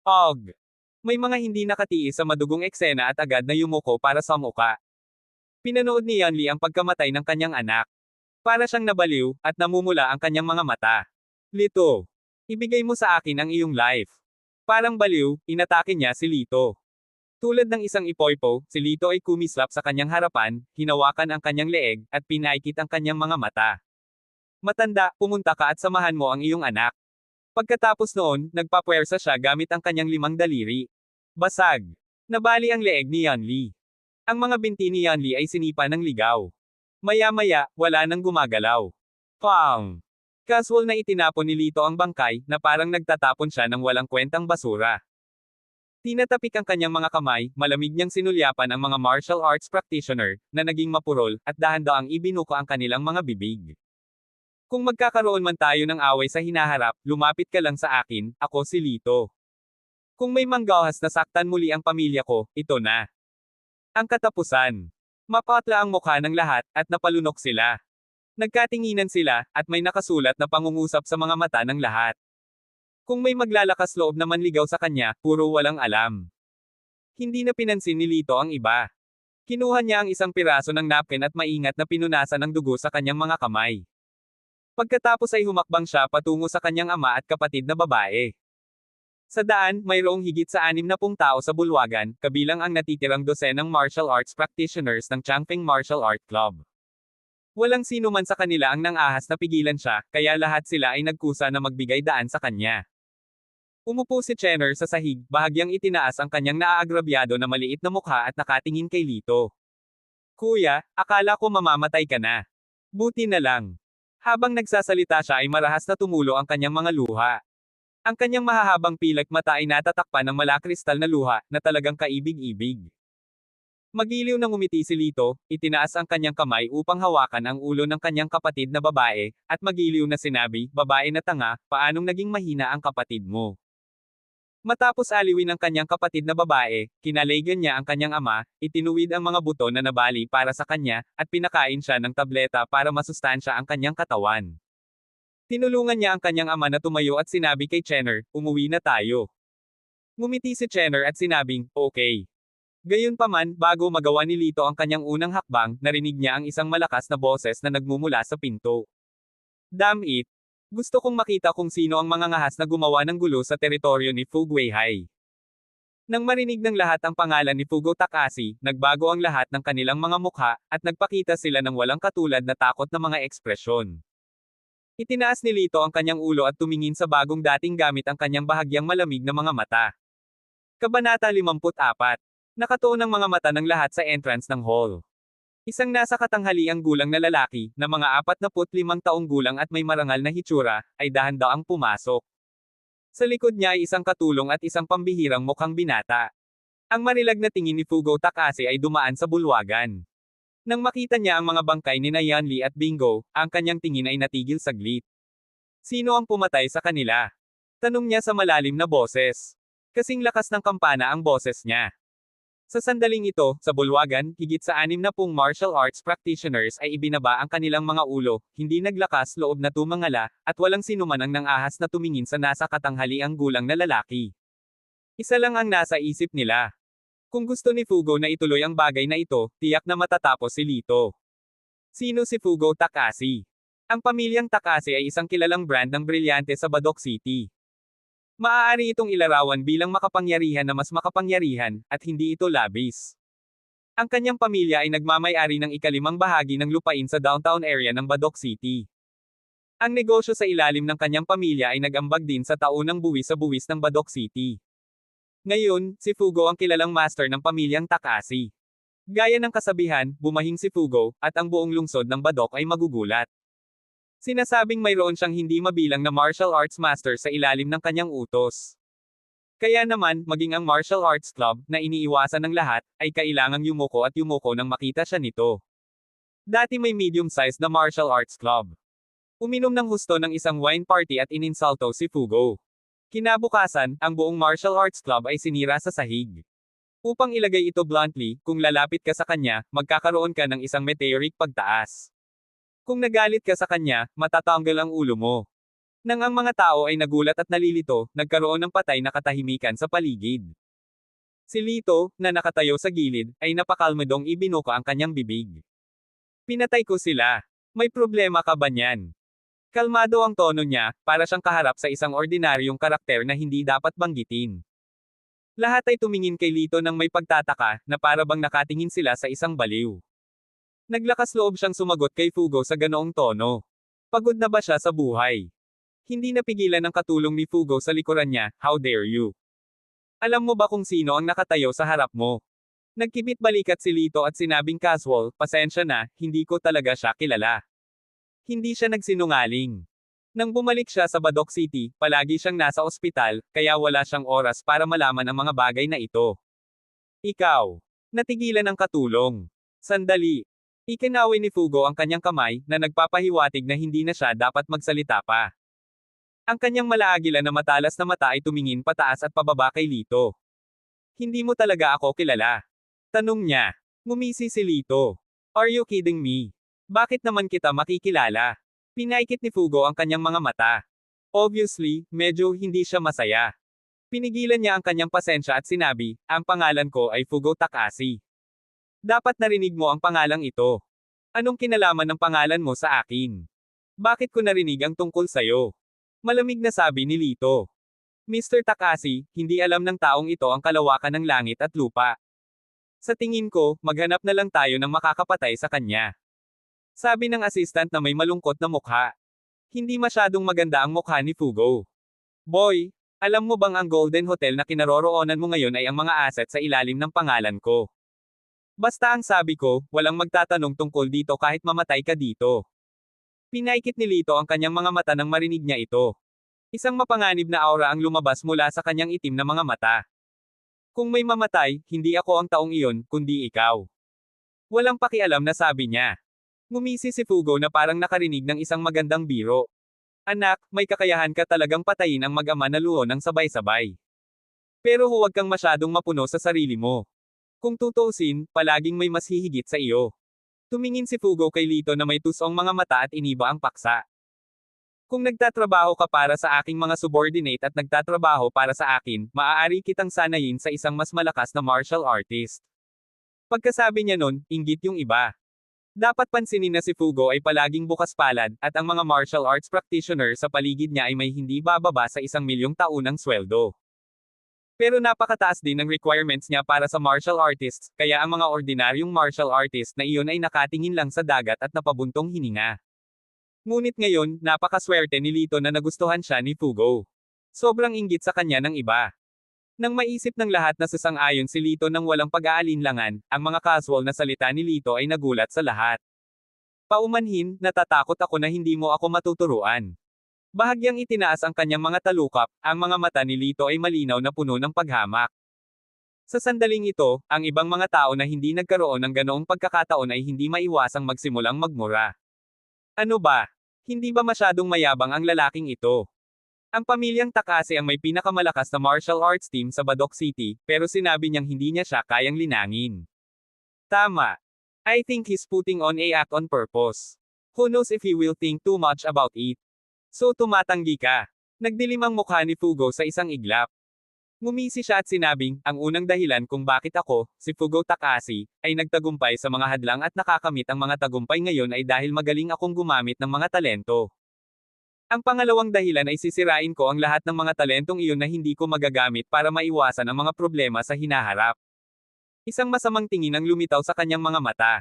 Speaker 1: Og! May mga hindi nakatiis sa madugong eksena at agad na yumuko para sa muka. Pinanood ni Yanli ang pagkamatay ng kanyang anak. Para siyang nabaliw, at namumula ang kanyang mga mata. Lito! Ibigay mo sa akin ang iyong life. Parang baliw, inatake niya si Lito. Tulad ng isang ipoypo, si Lito ay kumislap sa kanyang harapan, hinawakan ang kanyang leeg, at pinaikit ang kanyang mga mata. Matanda, pumunta ka at samahan mo ang iyong anak. Pagkatapos noon, nagpapuwersa siya gamit ang kanyang 5 daliri. Basag. Nabali ang leeg ni Yanli. Ang mga binti ni Yanli ay sinipa ng ligaw. Maya-maya, wala nang gumagalaw. Pang! Casual na itinapon ni Lito ang bangkay, na parang nagtatapon siya ng walang kwentang basura. Tinatapik ang kanyang mga kamay, malamig niyang sinulyapan ang mga martial arts practitioner, na naging mapurol, at dahan-daang ibinuko ang kanilang mga bibig. Kung magkakaroon man tayo ng away sa hinaharap, lumapit ka lang sa akin, ako si Lito. Kung may manggahas na saktan muli ang pamilya ko, ito na ang katapusan. Mapatla ang mukha ng lahat, at napalunok sila. Nagkatinginan sila, at may nakasulat na pangungusap sa mga mata ng lahat. Kung may maglalakas loob na manligaw sa kanya, puro walang alam. Hindi na pinansin ni Lito ang iba. Kinuha niya ang isang piraso ng napkin at maingat na pinunasan ng dugo sa kanyang mga kamay. Pagkatapos ay humakbang siya patungo sa kanyang ama at kapatid na babae. Sa daan, mayroong higit sa 60 tao sa bulwagan, kabilang ang natitirang dosenang martial arts practitioners ng Changping Martial Art Club. Walang sino man sa kanila ang nang-ahas na pigilan siya, kaya lahat sila ay nagkusa na magbigay daan sa kanya. Umupo si Chenner sa sahig, bahagyang itinaas ang kanyang naaagrabyado na maliit na mukha at nakatingin kay Lito. Kuya, akala ko mamamatay ka na. Buti na lang. Habang nagsasalita siya ay marahas na tumulo ang kanyang mga luha. Ang kanyang mahahabang pilak mata ay natatakpan ng malakristal na luha, na talagang kaibig-ibig. Magiliw nang umiti si Lito, itinaas ang kanyang kamay upang hawakan ang ulo ng kanyang kapatid na babae, at magiliw na sinabi, babae na tanga, paanong naging mahina ang kapatid mo? Matapos aliwin ang kanyang kapatid na babae, kinaligan niya ang kanyang ama, itinuwid ang mga buto na nabali para sa kanya, at pinakain siya ng tableta para masustansya ang kanyang katawan. Tinulungan niya ang kanyang ama na tumayo at sinabi kay Chenner, umuwi na tayo. Ngumiti si Chenner at sinabing, okay. Gayunpaman, bago magawa ni Lito ang kanyang unang hakbang, narinig niya ang isang malakas na boses na nagmumula sa pinto. Damn it! Gusto kong makita kung sino ang mga ngahas na gumawa ng gulo sa teritoryo ni Fu Guihai. Nang marinig ng lahat ang pangalan ni Fugo Takashi, nagbago ang lahat ng kanilang mga mukha, at nagpakita sila ng walang katulad na takot na mga ekspresyon. Itinaas ni Lito ang kanyang ulo at tumingin sa bagong dating gamit ang kanyang bahagyang malamig na mga mata. Kabanata 54. Nakatuon ang mga mata ng lahat sa entrance ng hall. Isang nasa katanghaliang gulang na lalaki, na mga 45 taong gulang at may marangal na hitsura, ay dahan-daang pumasok. Sa likod niya ay isang katulong at isang pambihirang mukhang binata. Ang marilag na tingin ni Fugo Takashi ay dumaan sa bulwagan. Nang makita niya ang mga bangkay ni Yanli at Bingo, ang kanyang tingin ay natigil saglit. Sino ang pumatay sa kanila? Tanong niya sa malalim na boses. Kasing lakas ng kampana ang boses niya. Sa sandaling ito, sa bulwagan, higit sa 60 martial arts practitioners ay ibinaba ang kanilang mga ulo, hindi naglakas loob na tumangala, at walang sinuman ang nang-ahas na tumingin sa nasa katanghaliang gulang na lalaki. Isa lang ang nasa isip nila. Kung gusto ni Fugo na ituloy ang bagay na ito, tiyak na matatapos si Lito. Sino si Fugo Takashi? Ang pamilyang Takashi ay isang kilalang brand ng brilyante sa Badok City. Maaari itong ilarawan bilang makapangyarihan na mas makapangyarihan, at hindi ito labis. Ang kanyang pamilya ay nagmamay-ari ng ikalimang bahagi ng lupain sa downtown area ng Badok City. Ang negosyo sa ilalim ng kanyang pamilya ay nag-ambag din sa taunang buwis sa buwis ng Badok City. Ngayon, si Fugo ang kilalang master ng pamilyang Takashi. Gaya ng kasabihan, bumahing si Fugo, at ang buong lungsod ng Badok ay magugulat. Sinasabing mayroon siyang hindi mabilang na martial arts master sa ilalim ng kanyang utos. Kaya naman, maging ang martial arts club, na iniiwasan ng lahat, ay kailangang yumuko at yumuko nang makita siya nito. Dati may medium-sized na martial arts club. Uminom ng husto ng isang wine party at ininsulto si Fugo. Kinabukasan, ang buong martial arts club ay sinira sa sahig. Upang ilagay ito bluntly, kung lalapit ka sa kanya, magkakaroon ka ng isang meteoric pagtaas. Kung nagalit ka sa kanya, matatanggal ang ulo mo. Nang ang mga tao ay nagulat at nalilito, nagkaroon ng patay na katahimikan sa paligid. Si Lito, na nakatayo sa gilid, ay napakalmadong ibinuka ang kanyang bibig. Pinatay ko sila. May problema ka ba niyan? Kalmado ang tono niya, para siyang kaharap sa isang ordinaryong karakter na hindi dapat banggitin. Lahat ay tumingin kay Lito nang may pagtataka, na para bang nakatingin sila sa isang baliw. Naglakas loob siyang sumagot kay Fugo sa ganoong tono. Pagod na ba siya sa buhay? Hindi napigilan ng katulong ni Fugo sa likuran niya, how dare you? Alam mo ba kung sino ang nakatayo sa harap mo? Nagkibit balikat si Lito at sinabing casual, pasensya na, hindi ko talaga siya kilala. Hindi siya nagsinungaling. Nang bumalik siya sa Badok City, palagi siyang nasa ospital, kaya wala siyang oras para malaman ang mga bagay na ito. Ikaw. Natigilan ang katulong. Sandali. Ikinaway ni Fugo ang kanyang kamay, na nagpapahiwatig na hindi na siya dapat magsalita pa. Ang kanyang malaagila na matalas na mata ay tumingin pataas at pababa kay Lito. Hindi mo talaga ako kilala. Tanong niya. Ngumisi si Lito. Are you kidding me? Bakit naman kita makikilala? Pinaikit ni Fugo ang kanyang mga mata. Obviously, medyo hindi siya masaya. Pinigilan niya ang kanyang pasensya at sinabi, ang pangalan ko ay Fugo Takashi. Dapat narinig mo ang pangalang ito. Anong kinalaman ng pangalan mo sa akin? Bakit ko narinig ang tungkol sayo? Malamig na sabi ni Lito. Mr. Takashi, hindi alam ng taong ito ang kalawakan ng langit at lupa. Sa tingin ko, maghanap na lang tayo ng makakapatay sa kanya. Sabi ng assistant na may malungkot na mukha. Hindi masyadong maganda ang mukha ni Fugo. Boy, alam mo bang ang Golden Hotel na kinaroroonan mo ngayon ay ang mga asset sa ilalim ng pangalan ko? Basta ang sabi ko, walang magtatanong tungkol dito kahit mamatay ka dito. Pinaikit ni Lito ang kanyang mga mata nang marinig niya ito. Isang mapanganib na aura ang lumabas mula sa kanyang itim na mga mata. Kung may mamatay, hindi ako ang taong iyon, kundi ikaw. Walang pakialam na sabi niya. Ngumisi si Fugo na parang nakarinig ng isang magandang biro. Anak, may kakayahan ka talagang patayin ang mag-ama na luho ng sabay-sabay. Pero huwag kang masyadong mapuno sa sarili mo. Kung tutuusin, palaging may mas hihigit sa iyo. Tumingin si Fugo kay Lito na may tusong mga mata at iniba ang paksa. Kung nagtatrabaho ka para sa aking mga subordinate at nagtatrabaho para sa akin, maaari kitang sanayin sa isang mas malakas na martial artist. Pagkasabi niya nun, inggit yung iba. Dapat pansinin na si Fugo ay palaging bukas palad, at ang mga martial arts practitioner sa paligid niya ay may hindi bababa sa 1 milyong taunang sweldo. Pero napakataas din ng requirements niya para sa martial artists, kaya ang mga ordinaryong martial artist na iyon ay nakatingin lang sa dagat at napabuntong hininga. Ngunit ngayon, napakaswerte ni Lito na nagustuhan siya ni Fugo. Sobrang inggit sa kanya ng iba. Nang maisip ng lahat na sasang-ayon si Lito nang walang pag-aalinlangan, ang mga casual na salita ni Lito ay nagulat sa lahat. Paumanhin, natatakot ako na hindi mo ako matuturuan. Bahagyang itinaas ang kanyang mga talukap, ang mga mata ni Lito ay malinaw na puno ng paghamak. Sa sandaling ito, ang ibang mga tao na hindi nagkaroon ng ganoong pagkakataon ay hindi maiwasang magsimulang magmura. Ano ba? Hindi ba masyadong mayabang ang lalaking ito? Ang pamilyang Takashi ang may pinakamalakas na martial arts team sa Badok City, pero sinabi niyang hindi niya siya kayang linangin. Tama. I think he's putting on a act on purpose. Who knows if he will think too much about it? So tumatanggi ka. Nagdilim ang mukha ni Fugo sa isang iglap. Ngumisi siya at sinabing, ang unang dahilan kung bakit ako, si Fugo Takashi, ay nagtagumpay sa mga hadlang at nakakamit ang mga tagumpay ngayon ay dahil magaling akong gumamit ng mga talento. Ang pangalawang dahilan ay sisirain ko ang lahat ng mga talentong iyon na hindi ko magagamit para maiwasan ang mga problema sa hinaharap. Isang masamang tingin ang lumitaw sa kanyang mga mata.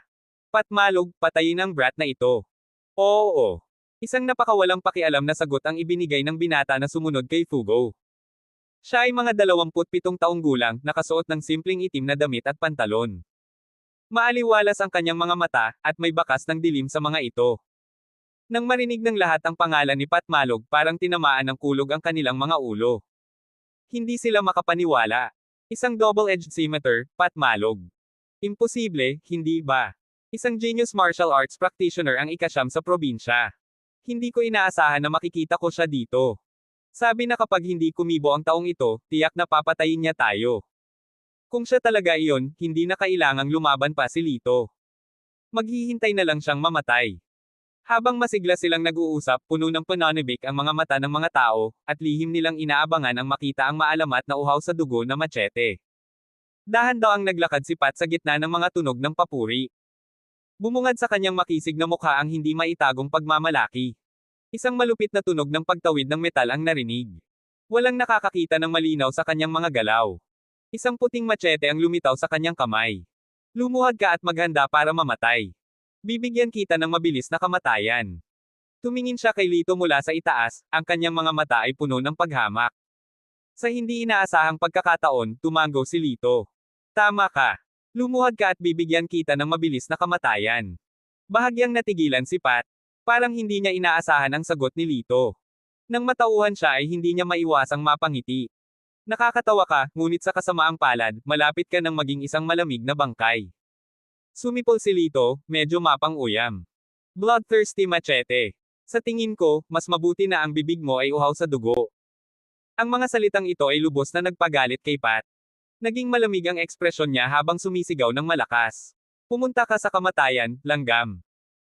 Speaker 1: Patmalog, patayin ang brat na ito. Oo. Isang napakawalang pakialam na sagot ang ibinigay ng binata na sumunod kay Fugo. Siya ay mga 27 taong gulang, nakasuot ng simpleng itim na damit at pantalon. Maaliwalas ang kanyang mga mata, at may bakas ng dilim sa mga ito. Nang marinig ng lahat ang pangalan ni Patmalog, parang tinamaan ng kulog ang kanilang mga ulo. Hindi sila makapaniwala. Isang double-edged scimitar, Patmalog. Imposible, hindi ba? Isang genius martial arts practitioner ang ika-9 sa probinsya. Hindi ko inaasahan na makikita ko siya dito. Sabi na kapag hindi kumibo ang taong ito, tiyak na papatayin niya tayo. Kung siya talaga iyon, hindi na kailangang lumaban pa si Lito. Maghihintay na lang siyang mamatay. Habang masigla silang nag-uusap, puno ng pananibik ang mga mata ng mga tao, at lihim nilang inaabangan ang makita ang maalamat na uhaw sa dugo na machete. Dahan-daang naglakad si Pat sa gitna ng mga tunog ng papuri. Bumungad sa kanyang makisig na mukha ang hindi maitagong pagmamalaki. Isang malupit na tunog ng pagtawid ng metal ang narinig. Walang nakakakita ng malinaw sa kanyang mga galaw. Isang puting machete ang lumitaw sa kanyang kamay. Lumuhad ka at maghanda para mamatay. Bibigyan kita ng mabilis na kamatayan. Tumingin siya kay Lito mula sa itaas, ang kanyang mga mata ay puno ng paghamak. Sa hindi inaasahang pagkakataon, tumango si Lito. Tama ka. Lumuhad ka at bibigyan kita ng mabilis na kamatayan. Bahagyang natigilan si Pat. Parang hindi niya inaasahan ang sagot ni Lito. Nang matauhan siya ay hindi niya maiwasang mapangiti. Nakakatawa ka, ngunit sa kasamaang palad, malapit ka nang maging isang malamig na bangkay. Sumipol si Lito, medyo mapang-uyam. Bloodthirsty machete. Sa tingin ko, mas mabuti na ang bibig mo ay uhaw sa dugo. Ang mga salitang ito ay lubos na nagpagalit kay Pat. Naging malamig ang ekspresyon niya habang sumisigaw ng malakas. Pumunta ka sa kamatayan, langgam.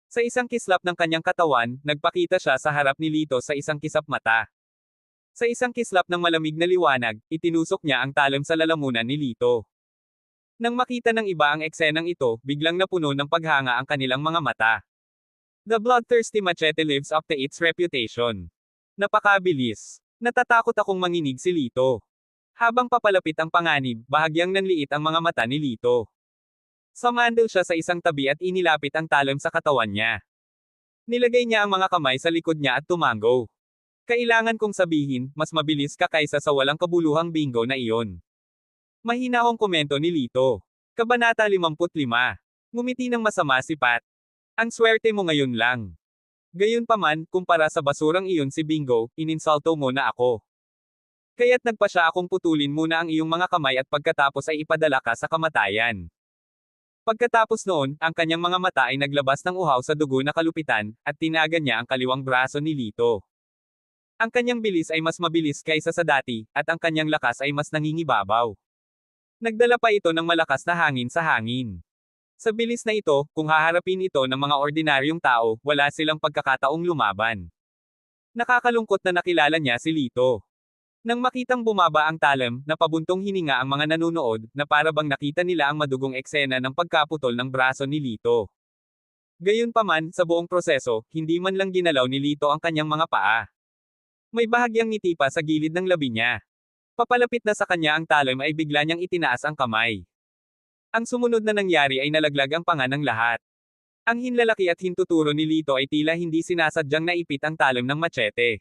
Speaker 1: Sa isang kislap ng kanyang katawan, nagpakita siya sa harap ni Lito sa isang kisap mata. Sa isang kislap ng malamig na liwanag, itinusok niya ang talim sa lalamunan ni Lito. Nang makita ng iba ang eksenang ito, biglang napuno ng paghanga ang kanilang mga mata. The bloodthirsty machete lives up to its reputation. Napakabilis. Natatakot akong manginig si Lito. Habang papalapit ang panganib, bahagyang nanliit ang mga mata ni Lito. Sumandal siya sa isang tabi at inilapit ang talim sa katawan niya. Nilagay niya ang mga kamay sa likod niya at tumango. Kailangan kong sabihin, mas mabilis ka kaysa sa walang kabuluhang bingo na iyon. Mahinahong komento ni Lito. Kabanata 55. Ngumiti ng masama si Pat. Ang swerte mo ngayon lang. Gayunpaman, kumpara sa basurang iyon si Bingo, ininsulto mo na ako. Kaya't nagpa siya akong putulin muna ang iyong mga kamay at pagkatapos ay ipadala ka sa kamatayan. Pagkatapos noon, ang kanyang mga mata ay naglabas ng uhaw sa dugo na kalupitan, at tinagan niya ang kaliwang braso ni Lito. Ang kanyang bilis ay mas mabilis kaysa sa dati, at ang kanyang lakas ay mas nangingibabaw. Nagdala pa ito ng malakas na hangin sa hangin. Sa bilis na ito, kung haharapin ito ng mga ordinaryong tao, wala silang pagkakataong lumaban. Nakakalungkot na nakilala niya si Lito. Nang makitang bumaba ang talim, napabuntong hininga ang mga nanunood, na para bang nakita nila ang madugong eksena ng pagkaputol ng braso ni Lito. Gayunpaman, sa buong proseso, hindi man lang ginalaw ni Lito ang kanyang mga paa. May bahagyang ngiti pa sa gilid ng labi niya. Papalapit na sa kanya ang talim ay bigla niyang itinaas ang kamay. Ang sumunod na nangyari ay nalaglag ang panga ng lahat. Ang hinlalaki at hintuturo ni Lito ay tila hindi sinasadyang naipit ang talim ng machete.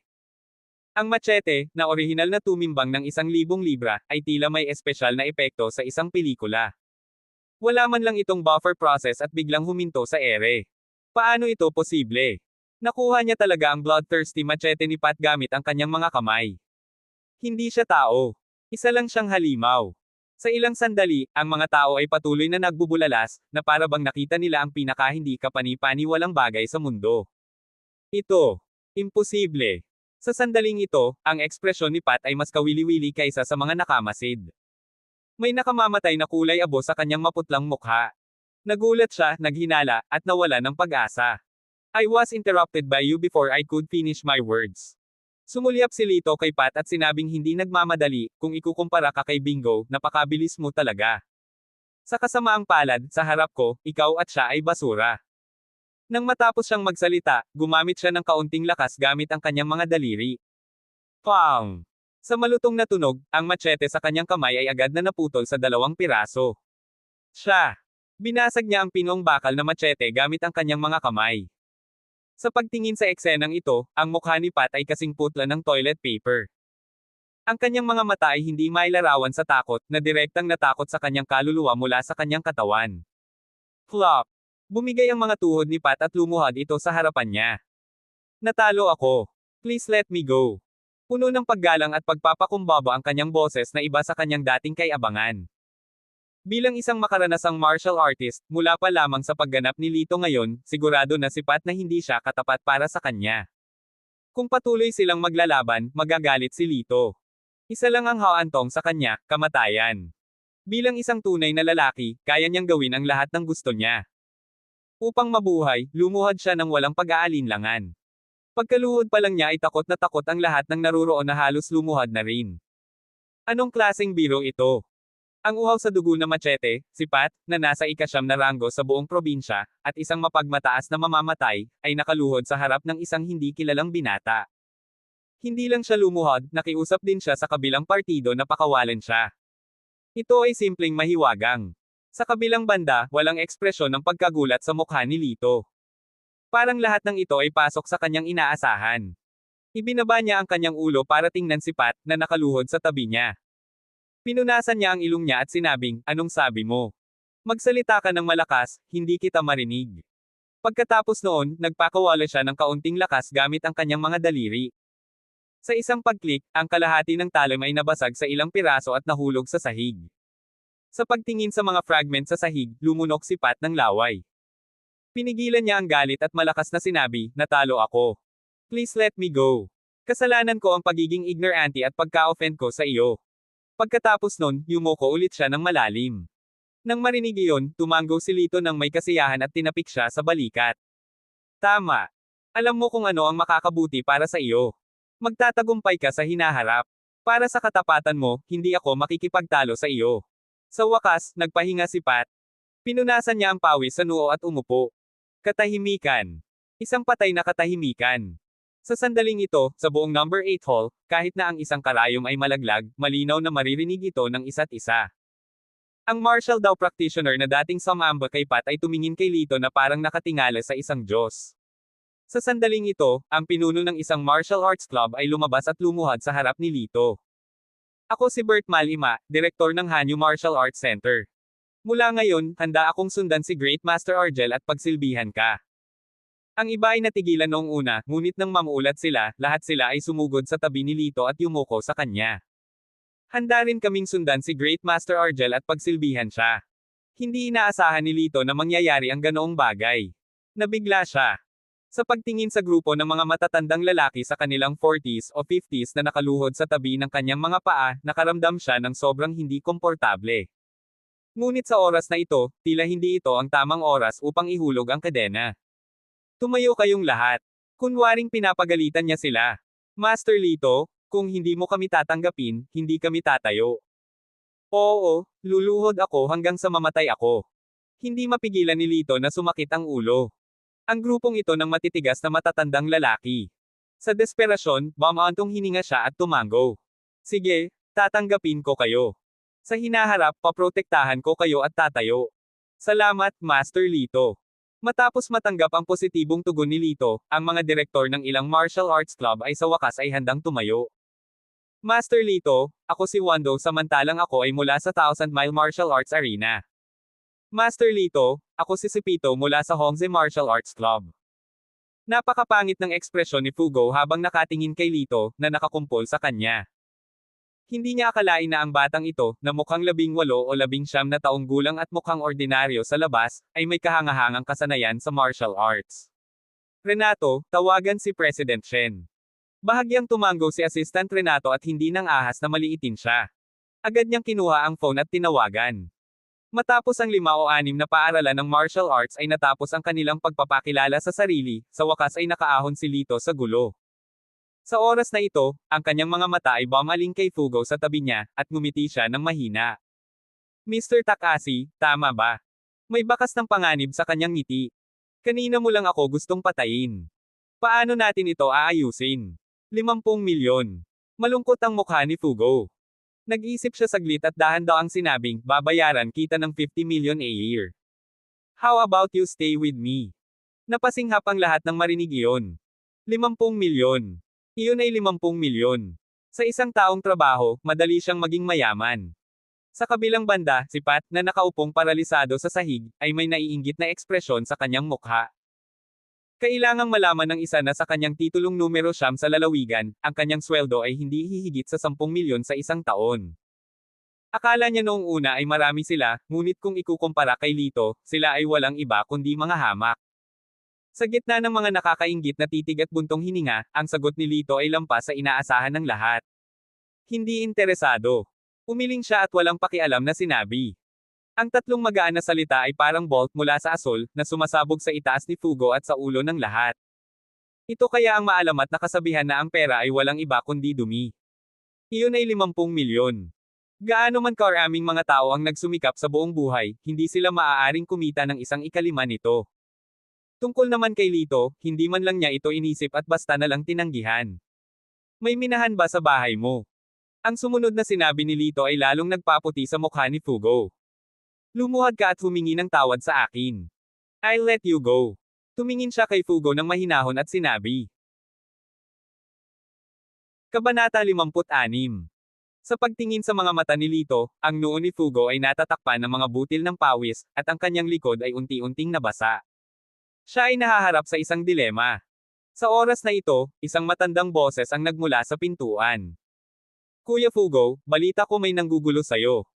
Speaker 1: Ang machete, na orihinal na tumimbang ng 1,000 libra, ay tila may espesyal na epekto sa isang pelikula. Wala man lang itong buffer process at biglang huminto sa ere. Paano ito posible? Nakuha niya talaga ang bloodthirsty machete ni Pat gamit ang kanyang mga kamay. Hindi siya tao. Isa lang siyang halimaw. Sa ilang sandali, ang mga tao ay patuloy na nagbubulalas, na para bang nakita nila ang pinaka-hindi kapani-paniwalang bagay sa mundo. Ito. Imposible. Sa sandaling ito, ang ekspresyon ni Pat ay mas kawili-wili kaysa sa mga nakamasid. May nakamamatay na kulay abo sa kanyang maputlang mukha. Nagulat siya, naghinala, at nawala ng pag-asa. I was interrupted by you before I could finish my words. Sumulyap si Lito kay Pat at sinabing hindi nagmamadali, kung ikukumpara ka kay Bingo, napakabilis mo talaga. Sa kasamaang palad, sa harap ko, ikaw at siya ay basura. Nang matapos siyang magsalita, gumamit siya ng kaunting lakas gamit ang kanyang mga daliri. Pang! Sa malutong na tunog, ang machete sa kanyang kamay ay agad na naputol sa 2 piraso. Siya! Binasag niya ang pinong bakal na machete gamit ang kanyang mga kamay. Sa pagtingin sa eksenang ito, ang mukha ni Pat ay kasing putla ng toilet paper. Ang kanyang mga mata ay hindi mailarawan sa takot, na direktang natakot sa kanyang kaluluwa mula sa kanyang katawan. Flop! Bumigay ang mga tuhod ni Pat at lumuhad ito sa harapan niya. Natalo ako. Please let me go. Puno ng paggalang at pagpapakumbaba ang kanyang boses na iba sa kanyang dating kay-abangan. Bilang isang makaranasang martial artist, mula pa lamang sa pagganap ni Lito ngayon, sigurado na si Pat na hindi siya katapat para sa kanya. Kung patuloy silang maglalaban, magagalit si Lito. Isa lang ang haantong sa kanya, kamatayan. Bilang isang tunay na lalaki, kaya niyang gawin ang lahat ng gusto niya. Upang mabuhay, lumuhad siya ng walang pag-aalinlangan. Pagkaluhod pa lang niya ay takot na takot ang lahat ng naruroon na halos lumuhad na rin. Anong klaseng biro ito? Ang uhaw sa dugo na machete, si Pat, na nasa ika-9 na ranggo sa buong probinsya, at isang mapagmataas na mamamatay, ay nakaluhod sa harap ng isang hindi kilalang binata. Hindi lang siya lumuhod, nakiusap din siya sa kabilang partido na pakawalan siya. Ito ay simpleng mahiwagang. Sa kabilang banda, walang ekspresyon ng pagkagulat sa mukha ni Lito. Parang lahat ng ito ay pasok sa kanyang inaasahan. Ibinaba niya ang kanyang ulo para tingnan si Pat, na nakaluhod sa tabi niya. Pinunasan niya ang ilong niya at sinabing, anong sabi mo? Magsalita ka ng malakas, hindi kita marinig. Pagkatapos noon, nagpakawala siya ng kaunting lakas gamit ang kanyang mga daliri. Sa isang pagklik, ang kalahati ng talim ay nabasag sa ilang piraso at nahulog sa sahig. Sa pagtingin sa mga fragment sa sahig, lumunok si Pat ng laway. Pinigilan niya ang galit at malakas na sinabi, natalo ako. Please let me go. Kasalanan ko ang pagiging ignorante at pagka-offend ko sa iyo. Pagkatapos nun, yumoko ulit siya ng malalim. Nang marinig iyon, tumango si Lito ng may kasiyahan at tinapik siya sa balikat. Tama. Alam mo kung ano ang makakabuti para sa iyo. Magtatagumpay ka sa hinaharap. Para sa katapatan mo, hindi ako makikipagtalo sa iyo. Sa wakas, nagpahinga si Pat. Pinunasan niya ang pawis sa noo at umupo. Katahimikan. Isang patay na katahimikan. Sa sandaling ito, sa buong number 8 hall, kahit na ang isang karayom ay malaglag, malinaw na maririnig ito ng isa't isa. Ang martial daw practitioner na dating sumamba kay Pat ay tumingin kay Lito na parang nakatingala sa isang Diyos. Sa sandaling ito, ang pinuno ng isang martial arts club ay lumabas at lumuhad sa harap ni Lito. Ako si Bert Malima, direktor ng Hanyu Martial Arts Center. Mula ngayon, handa akong sundan si Great Master Argel at pagsilbihan ka. Ang iba ay natigilan noong una, ngunit nang mamuulat sila, lahat sila ay sumugod sa tabi ni Lito at yumuko sa kanya. Handa rin kaming sundan si Great Master Argel at pagsilbihan siya. Hindi inaasahan ni Lito na mangyayari ang ganoong bagay. Nabigla siya. Sa pagtingin sa grupo ng mga matatandang lalaki sa kanilang 40s o 50s na nakaluhod sa tabi ng kanyang mga paa, nakaramdam siya ng sobrang hindi komportable. Ngunit sa oras na ito, tila hindi ito ang tamang oras upang ihulog ang kadena. Tumayo kayong lahat. Kunwaring pinapagalitan niya sila. Master Lito, kung hindi mo kami tatanggapin, hindi kami tatayo. Oo, luluhod ako hanggang sa mamatay ako. Hindi mapigilan ni Lito na sumakit ang ulo. Ang grupong ito ng matitigas na matatandang lalaki. Sa desperasyon, bumantong hininga siya at tumango. Sige, tatanggapin ko kayo. Sa hinaharap, paprotektahan ko kayo at tatayo. Salamat, Master Lito. Matapos matanggap ang positibong tugon ni Lito, ang mga direktor ng ilang martial arts club ay sa wakas ay handang tumayo. Master Lito, ako si Wando samantalang ako ay mula sa Thousand Mile Martial Arts Arena. Master Lito, ako si Sipito mula sa Hongze Martial Arts Club. Napakapangit ng ekspresyon ni Fugo habang nakatingin kay Lito, na nakakumpol sa kanya. Hindi niya akalain na ang batang ito, na mukhang 18 o 19 na taong gulang at mukhang ordinaryo sa labas, ay may kahangahangang kasanayan sa martial arts. Renato, tawagan si President Shen. Bahagyang tumango si Assistant Renato at hindi nang ahas na maliitin siya. Agad niyang kinuha ang phone at tinawagan. Matapos ang 5 o 6 na paaralan ng martial arts ay natapos ang kanilang pagpapakilala sa sarili, sa wakas ay nakaahon si Lito sa gulo. Sa oras na ito, ang kanyang mga mata ay bumaling kay Fugo sa tabi niya, at ngumiti siya ng mahina. Mr. Takashi, tama ba? May bakas ng panganib sa kanyang ngiti. Kanina mo lang ako gustong patayin. Paano natin ito aayusin? 50 milyon. Malungkot ang mukha ni Fugo. Nag-isip siya saglit at dahan-dahang sinabing, babayaran kita ng 50 million a year. How about you stay with me? Napasinghap ang lahat ng marinig iyon. 50 milyon. Iyon ay 50 milyon. Sa isang taong trabaho, madali siyang maging mayaman. Sa kabilang banda, si Pat, na nakaupong paralisado sa sahig, ay may naiinggit na ekspresyon sa kanyang mukha. Kailangang malaman ng isa na sa kanyang titulong numero 9 sa lalawigan, ang kanyang sweldo ay hindi hihigit sa 10 milyon sa isang taon. Akala niya noong una ay marami sila, ngunit kung ikukumpara kay Lito, sila ay walang iba kundi mga hamak. Sa gitna ng mga nakakainggit na titig at buntong hininga, ang sagot ni Lito ay lampas sa inaasahan ng lahat. Hindi interesado. Umiling siya at walang pakialam na sinabi. Ang tatlong magaan na salita ay parang bolt mula sa asol, na sumasabog sa itaas ni Fugo at sa ulo ng lahat. Ito kaya ang maalamat na kasabihan na ang pera ay walang iba kundi dumi. Iyon ay 50 milyon. Gaano man karaming mga tao ang nagsumikap sa buong buhay, hindi sila maaaring kumita ng 1/5 nito. Tungkol naman kay Lito, hindi man lang niya ito inisip at basta na lang tinanggihan. May minahan ba sa bahay mo? Ang sumunod na sinabi ni Lito ay lalong nagpaputi sa mukha ni Fugo. Lumuhad ka at humingi ng tawad sa akin. I'll let you go. Tumingin siya kay Fugo ng mahinahon at sinabi. Kabanata 56. Sa pagtingin sa mga mata ni Lito, ang noo ni Fugo ay natatakpan ng mga butil ng pawis, at ang kanyang likod ay unti-unting nabasa. Siya ay nahaharap sa isang dilema. Sa oras na ito, isang matandang boses ang nagmula sa pintuan. Kuya Fugo, balita ko may nanggugulo sa'yo.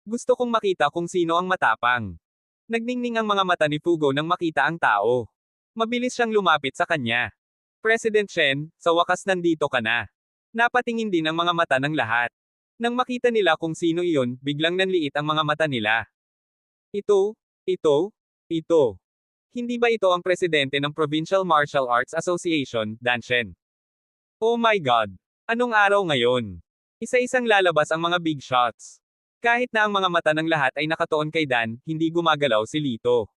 Speaker 1: Gusto kong makita kung sino ang matapang. Nagningning ang mga mata ni Fugo nang makita ang tao. Mabilis siyang lumapit sa kanya. President Shen, sa wakas nandito ka na. Napatingin din ang mga mata ng lahat. Nang makita nila kung sino iyon, biglang nanliit ang mga mata nila. Ito. Hindi ba ito ang presidente ng Provincial Martial Arts Association, Danshen? Oh my God! Anong araw ngayon? Isa-isang lalabas ang mga big shots. Kahit na ang mga mata ng lahat ay nakatuon kay Dan, hindi gumagalaw si Lito.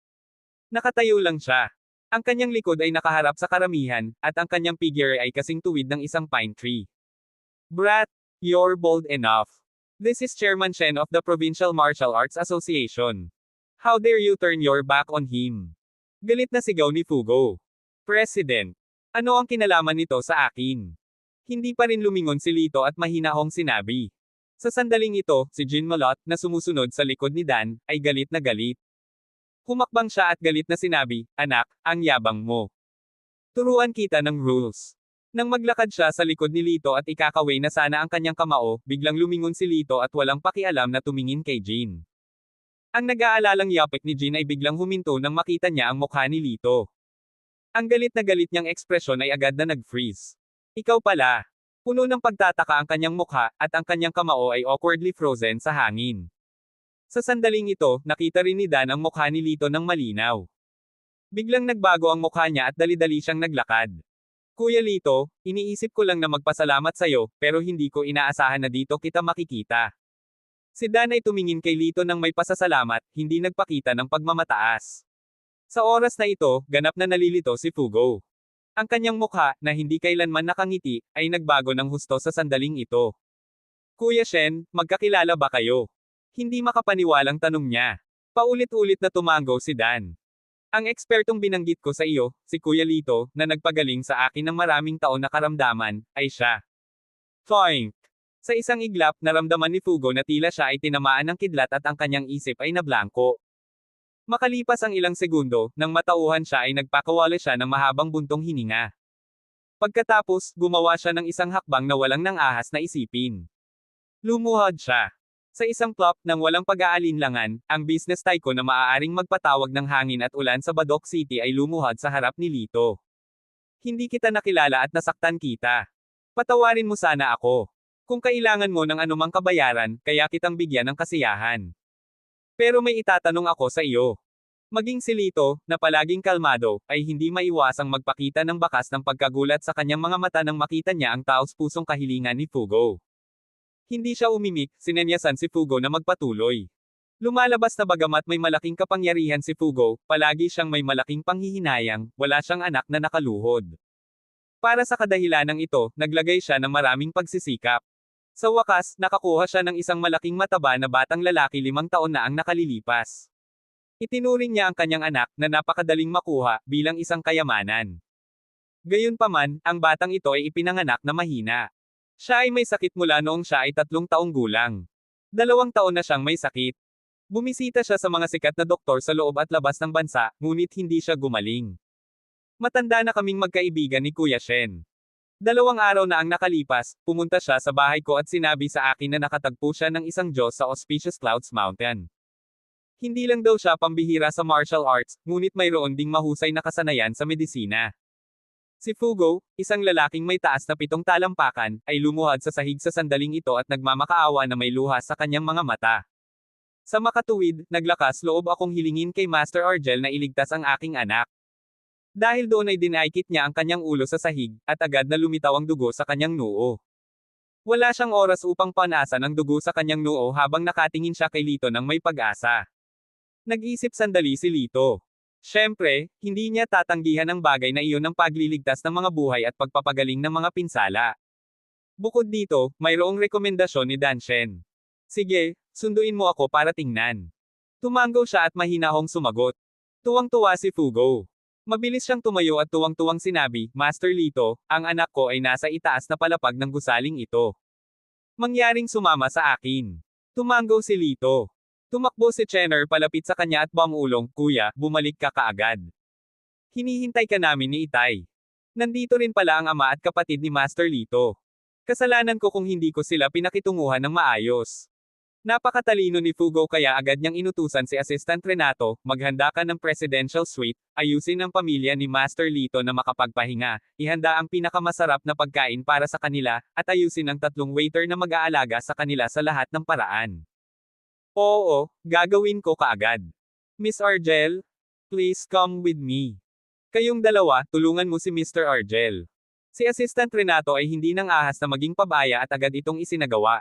Speaker 1: Nakatayo lang siya. Ang kanyang likod ay nakaharap sa karamihan, at ang kanyang figure ay kasing tuwid ng isang pine tree. Brat, you're bold enough. This is Chairman Shen of the Provincial Martial Arts Association. How dare you turn your back on him? Galit na sigaw ni Fugo. President. Ano ang kinalaman nito sa akin? Hindi pa rin lumingon si Lito at mahinahong sinabi. Sa sandaling ito, si Jin Malot, na sumusunod sa likod ni Dan, ay galit na galit. Humakbang siya at galit na sinabi, anak, ang yabang mo. Turuan kita ng rules. Nang maglakad siya sa likod ni Lito at ikakaway na sana ang kanyang kamao, biglang lumingon si Lito at walang pakialam na tumingin kay Jin. Ang nag-aalalang yapik ni Jin ay biglang huminto nang makita niya ang mukha ni Lito. Ang galit na galit niyang ekspresyon ay agad na nag-freeze. Ikaw pala. Puno ng pagtataka ang kanyang mukha, at ang kanyang kamao ay awkwardly frozen sa hangin. Sa sandaling ito, nakita rin ni Dan ang mukha ni Lito ng malinaw. Biglang nagbago ang mukha niya at dali-dali siyang naglakad. Kuya Lito, iniisip ko lang na magpasalamat sa'yo, pero hindi ko inaasahan na dito kita makikita. Si Dan ay tumingin kay Lito ng may pasasalamat, hindi nagpakita ng pagmamataas. Sa oras na ito, ganap na nalilito si Fugo. Ang kanyang mukha, na hindi kailanman nakangiti, ay nagbago ng husto sa sandaling ito. Kuya Shen, magkakilala ba kayo? Hindi makapaniwalang tanong niya. Paulit-ulit na tumango si Dan. Ang ekspertong binanggit ko sa iyo, si Kuya Lito, na nagpagaling sa akin ng maraming taon na karamdaman, ay siya. Toink! Sa isang iglap, naramdaman ni Fugo na tila siya ay tinamaan ng kidlat at ang kanyang isip ay nablangko. Makalipas ang ilang segundo, nang matauhan siya ay nagpakawala siya ng mahabang buntong hininga. Pagkatapos, gumawa siya ng isang hakbang na walang nang-ahas na isipin. Lumuhod siya. Sa isang plop ng walang pag-aalinlangan, ang business tycoon na maaaring magpatawag ng hangin at ulan sa Badok City ay lumuhod sa harap ni Lito. Hindi kita nakilala at nasaktan kita. Patawarin mo sana ako. Kung kailangan mo ng anumang kabayaran, kaya kitang bigyan ng kasiyahan. Pero may itatanong ako sa iyo. Maging si Lito, na palaging kalmado, ay hindi maiwasang magpakita ng bakas ng pagkagulat sa kanyang mga mata nang makita niya ang taos-pusong kahilingan ni Fugo. Hindi siya umimik, sinenyasan si Fugo na magpatuloy. Lumalabas na bagamat may malaking kapangyarihan si Fugo, palagi siyang may malaking panghihinayang, wala siyang anak na nakaluhod. Para sa kadahilanang ito, naglagay siya ng maraming pagsisikap. Sa wakas, nakakuha siya ng isang malaking mataba na batang lalaki 5 taon na ang nakalilipas. Itinuring niya ang kanyang anak, na napakadaling makuha, bilang isang kayamanan. Gayunpaman, ang batang ito ay ipinanganak na mahina. Siya ay may sakit mula noong siya ay 3 taong gulang. 2 taon na siyang may sakit. Bumisita siya sa mga sikat na doktor sa loob at labas ng bansa, ngunit hindi siya gumaling. Matanda na kaming magkaibigan ni Kuya Shen. 2 araw na ang nakalipas, pumunta siya sa bahay ko at sinabi sa akin na nakatagpo siya ng isang Diyos sa Auspicious Clouds Mountain. Hindi lang daw siya pambihira sa martial arts, ngunit mayroon ding mahusay na kasanayan sa medisina. Si Fugo, isang lalaking may taas na 7 talampakan, ay lumuhod sa sahig sa sandaling ito at nagmamakaawa na may luha sa kanyang mga mata. Sa makatuwid, naglakas loob akong hilingin kay Master Argel na iligtas ang aking anak. Dahil doon ay dinaikit niya ang kanyang ulo sa sahig, at agad na lumitaw ang dugo sa kanyang noo. Wala siyang oras upang panasan ang dugo sa kanyang noo habang nakatingin siya kay Lito ng may pag-asa. Nag-isip sandali si Lito. Siyempre, hindi niya tatanggihan ang bagay na iyon ng pagliligtas ng mga buhay at pagpapagaling ng mga pinsala. Bukod dito, mayroong rekomendasyon ni Danshen. Sige, sunduin mo ako para tingnan. Tumango siya at mahinahong sumagot. Tuwang-tuwa si Fugo. Mabilis siyang tumayo at tuwang-tuwang sinabi, Master Lito, ang anak ko ay nasa itaas na palapag ng gusaling ito. Mangyaring sumama sa akin. Tumango si Lito. Tumakbo si Chenner palapit sa kanya at bumulong, Kuya, bumalik ka kaagad. Hinihintay ka namin ni Itay. Nandito rin pala ang ama at kapatid ni Master Lito. Kasalanan ko kung hindi ko sila pinakitunguhan ng maayos. Napakatalino ni Fugo kaya agad niyang inutusan si Assistant Renato, maghanda ka ng presidential suite, ayusin ang pamilya ni Master Lito na makapagpahinga, ihanda ang pinakamasarap na pagkain para sa kanila, at ayusin ang 3 waiter na mag-aalaga sa kanila sa lahat ng paraan. Oo, gagawin ko kaagad. Miss Argel, please come with me. Kayong dalawa, tulungan mo si Mr. Argel. Si Assistant Renato ay hindi nang ahas na maging pabaya at agad itong isinagawa.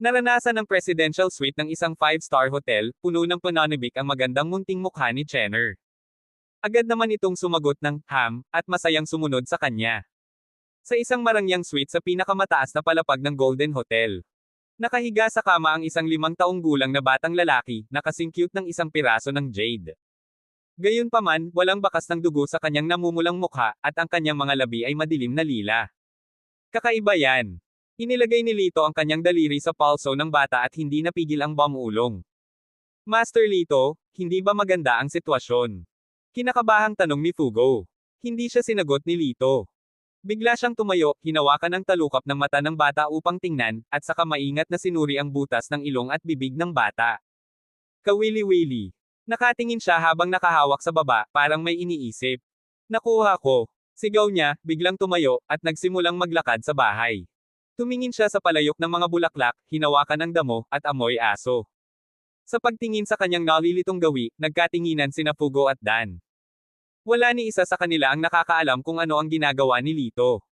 Speaker 1: Naranasan ng presidential suite ng isang 5-star hotel, puno ng pananabik ang magandang munting mukha ni Chenner. Agad naman itong sumagot ng ham, at masayang sumunod sa kanya. Sa isang marangyang suite sa pinakamataas na palapag ng Golden Hotel. Nakahiga sa kama ang isang 5 taong gulang na batang lalaki, na kasing cute ng isang piraso ng jade. Gayunpaman, walang bakas ng dugo sa kanyang namumulang mukha, at ang kanyang mga labi ay madilim na lila. Kakaiba yan. Inilagay ni Lito ang kanyang daliri sa palso ng bata at hindi napigil ang bamulong. Master Lito, hindi ba maganda ang sitwasyon? Kinakabahang tanong ni Fugo. Hindi siya sinagot ni Lito. Bigla siyang tumayo, hinawakan ang talukap ng mata ng bata upang tingnan, at saka maingat na sinuri ang butas ng ilong at bibig ng bata. Kawili-wili. Nakatingin siya habang nakahawak sa baba, parang may iniisip. Nakuha ko. Sigaw niya, biglang tumayo, at nagsimulang maglakad sa bahay. Tumingin siya sa palayok ng mga bulaklak, hinawakan ang damo, at amoy aso. Sa pagtingin sa kanyang nalilitong gawi, nagkatinginan sina Fugo at Dan. Wala ni isa sa kanila ang nakakaalam kung ano ang ginagawa ni Lito.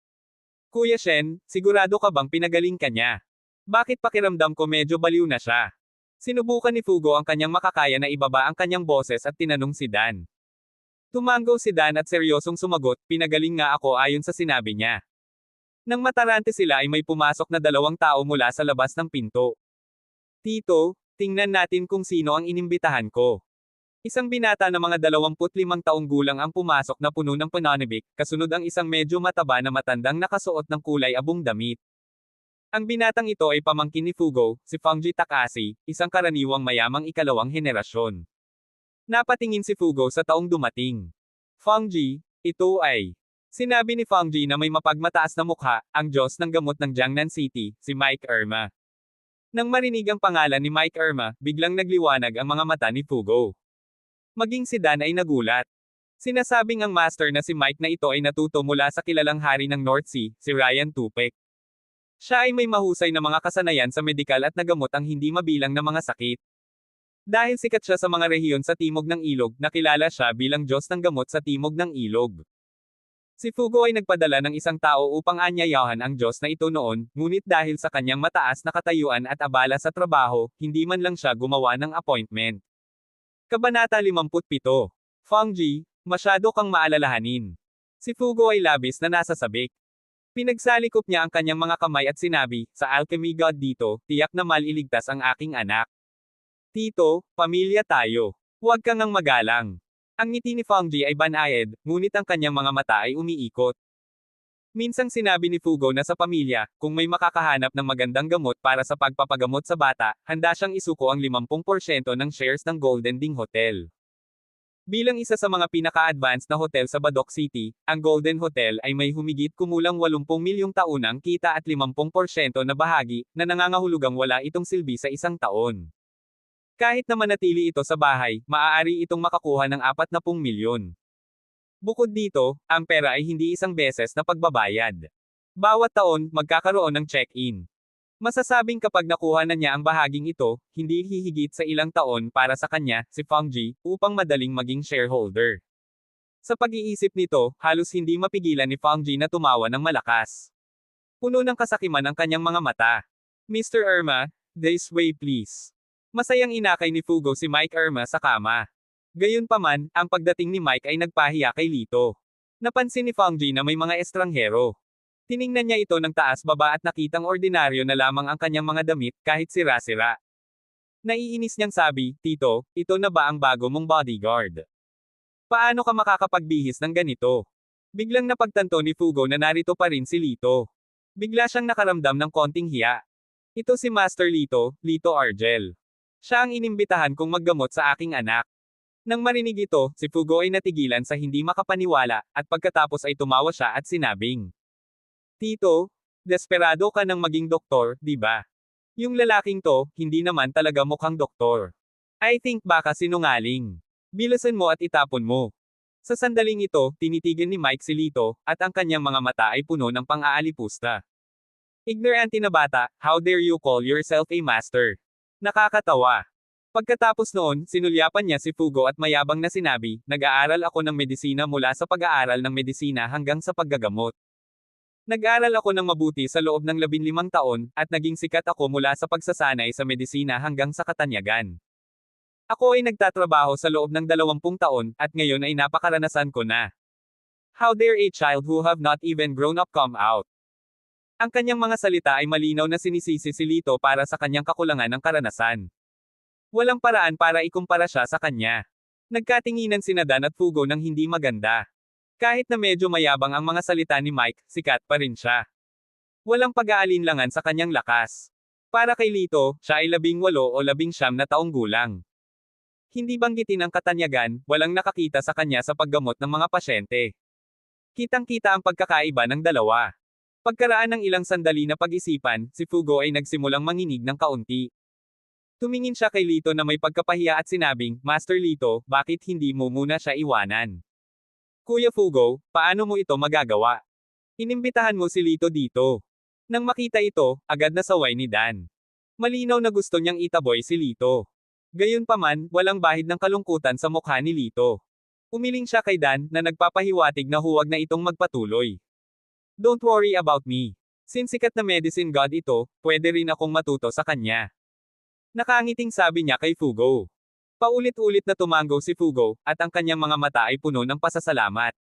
Speaker 1: Kuya Shen, sigurado ka bang pinagaling ka niya? Bakit pakiramdam ko medyo baliw na siya? Sinubukan ni Fugo ang kanyang makakaya na ibaba ang kanyang boses at tinanong si Dan. Tumango si Dan at seryosong sumagot, pinagaling nga ako ayon sa sinabi niya. Nang matarante sila ay may pumasok na 2 tao mula sa labas ng pinto. Tito, tingnan natin kung sino ang inimbitahan ko. Isang binata na mga 25 taong gulang ang pumasok na puno ng pananabik, kasunod ang isang medyo mataba na matandang nakasuot ng kulay abong damit. Ang binatang ito ay pamangkin ni Fugo, si Fangji Takashi, isang karaniwang mayamang ikalawang henerasyon. Napatingin si Fugo sa taong dumating. Fangji, ito ay. Sinabi ni Fangji na may mapagmataas na mukha, ang Diyos ng gamot ng Jiangnan City, si Mike Irma. Nang marinig ang pangalan ni Mike Irma, biglang nagliwanag ang mga mata ni Fugo. Maging si Dan ay nagulat. Sinasabing ang master na si Mike na ito ay natuto mula sa kilalang hari ng North Sea, si Ryan Tupek. Siya ay may mahusay na mga kasanayan sa medikal at nagamot ang hindi mabilang na mga sakit. Dahil sikat siya sa mga rehiyon sa timog ng ilog, nakilala siya bilang Diyos ng gamot sa timog ng ilog. Si Fugo ay nagpadala ng isang tao upang anyayahan ang Diyos na ito noon, ngunit dahil sa kanyang mataas na katayuan at abala sa trabaho, hindi man lang siya gumawa ng appointment. Kabanata 57. Fangji, masyado kang maalalahanin. Si Fugo ay labis na nasasabik. Pinagsalikop niya ang kanyang mga kamay at sinabi, sa alchemy god dito, tiyak na maliligtas ang aking anak. Tito, pamilya tayo. Huwag kang ang magalang. Ang ngiti ni Fangji ay banayad, ngunit ang kanyang mga mata ay umiikot. Minsang sinabi ni Fugo na sa pamilya, kung may makakahanap ng magandang gamot para sa pagpapagamot sa bata, handa siyang isuko ang 50% ng shares ng Golden Ding Hotel. Bilang isa sa mga pinaka-advanced na hotel sa Badoc City, ang Golden Hotel ay may humigit kumulang 80 milyong taunang kita at 50% na bahagi, na nangangahulugang wala itong silbi sa isang taon. Kahit na manatili ito sa bahay, maaari itong makakuha ng 40 milyon. Bukod dito, ang pera ay hindi isang beses na pagbabayad. Bawat taon, magkakaroon ng check-in. Masasabing kapag nakuha na niya ang bahaging ito, hindi hihigit sa ilang taon para sa kanya, si Fangji, upang madaling maging shareholder. Sa pag-iisip nito, halos hindi mapigilan ni Fangji na tumawa ng malakas. Puno ng kasakiman ang kanyang mga mata. Mr. Irma, this way please. Masayang inakay ni Fugo si Mike Irma sa kama. Gayunpaman, ang pagdating ni Mike ay nagpahiya kay Lito. Napansin ni Fangji na may mga estranghero. Tiningnan niya ito ng taas-baba at nakitang ordinaryo na lamang ang kanyang mga damit, kahit sira-sira. Naiinis niyang sabi, Tito, ito na ba ang bago mong bodyguard? Paano ka makakapagbihis ng ganito? Biglang napagtanto ni Fugo na narito pa rin si Lito. Bigla siyang nakaramdam ng konting hiya. Ito si Master Lito, Lito Argel. Siya ang inimbitahan kong maggamot sa aking anak. Nang marinig ito, si Fugo ay natigilan sa hindi makapaniwala, at pagkatapos ay tumawa siya at sinabing, Tito, desperado ka ng maging doktor, di ba? Yung lalaking to, hindi naman talaga mukhang doktor. I think baka sinungaling. Bilasan mo at itapon mo. Sa sandaling ito, tinitigan ni Mike si Lito, at ang kanyang mga mata ay puno ng pang-aalipusta. Ignorante na bata, how dare you call yourself a master? Nakakatawa. Pagkatapos noon, sinulyapan niya si Fugo at mayabang na sinabi, nag-aaral ako ng medisina mula sa pag-aaral ng medisina hanggang sa paggagamot. Nag-aral ako ng mabuti sa loob ng 15 taon, at naging sikat ako mula sa pagsasanay sa medisina hanggang sa katanyagan. Ako ay nagtatrabaho sa loob ng 20 taon, at ngayon ay napakaranasan ko na. How dare a child who have not even grown up come out? Ang kanyang mga salita ay malinaw na sinisisi si Lito para sa kanyang kakulangan ng karanasan. Walang paraan para ikumpara siya sa kanya. Nagkatinginan sina Dan at Fugo ng hindi maganda. Kahit na medyo mayabang ang mga salita ni Mike, sikat pa rin siya. Walang pag-aalinlangan sa kanyang lakas. Para kay Lito, siya ay 18 o 19 na taong gulang. Hindi banggitin ang katanyagan, walang nakakita sa kanya sa paggamot ng mga pasyente. Kitang-kita ang pagkakaiba ng dalawa. Pagkaraan ng ilang sandali na pag-isipan, si Fugo ay nagsimulang manginig ng kaunti. Tumingin siya kay Lito na may pagkapahiya at sinabing, Master Lito, bakit hindi mo muna siya iwanan? Kuya Fugo, paano mo ito magagawa? Inimbitahan mo si Lito dito. Nang makita ito, agad na saway ni Dan. Malinaw na gusto niyang itaboy si Lito. Gayunpaman, walang bahid ng kalungkutan sa mukha ni Lito. Umiling siya kay Dan na nagpapahiwatig na huwag na itong magpatuloy. Don't worry about me. Since sikat na medicine god ito, pwede rin akong matuto sa kanya. Nakangiting sabi niya kay Fugo. Paulit-ulit na tumango si Fugo, at ang kanyang mga mata ay puno ng pasasalamat.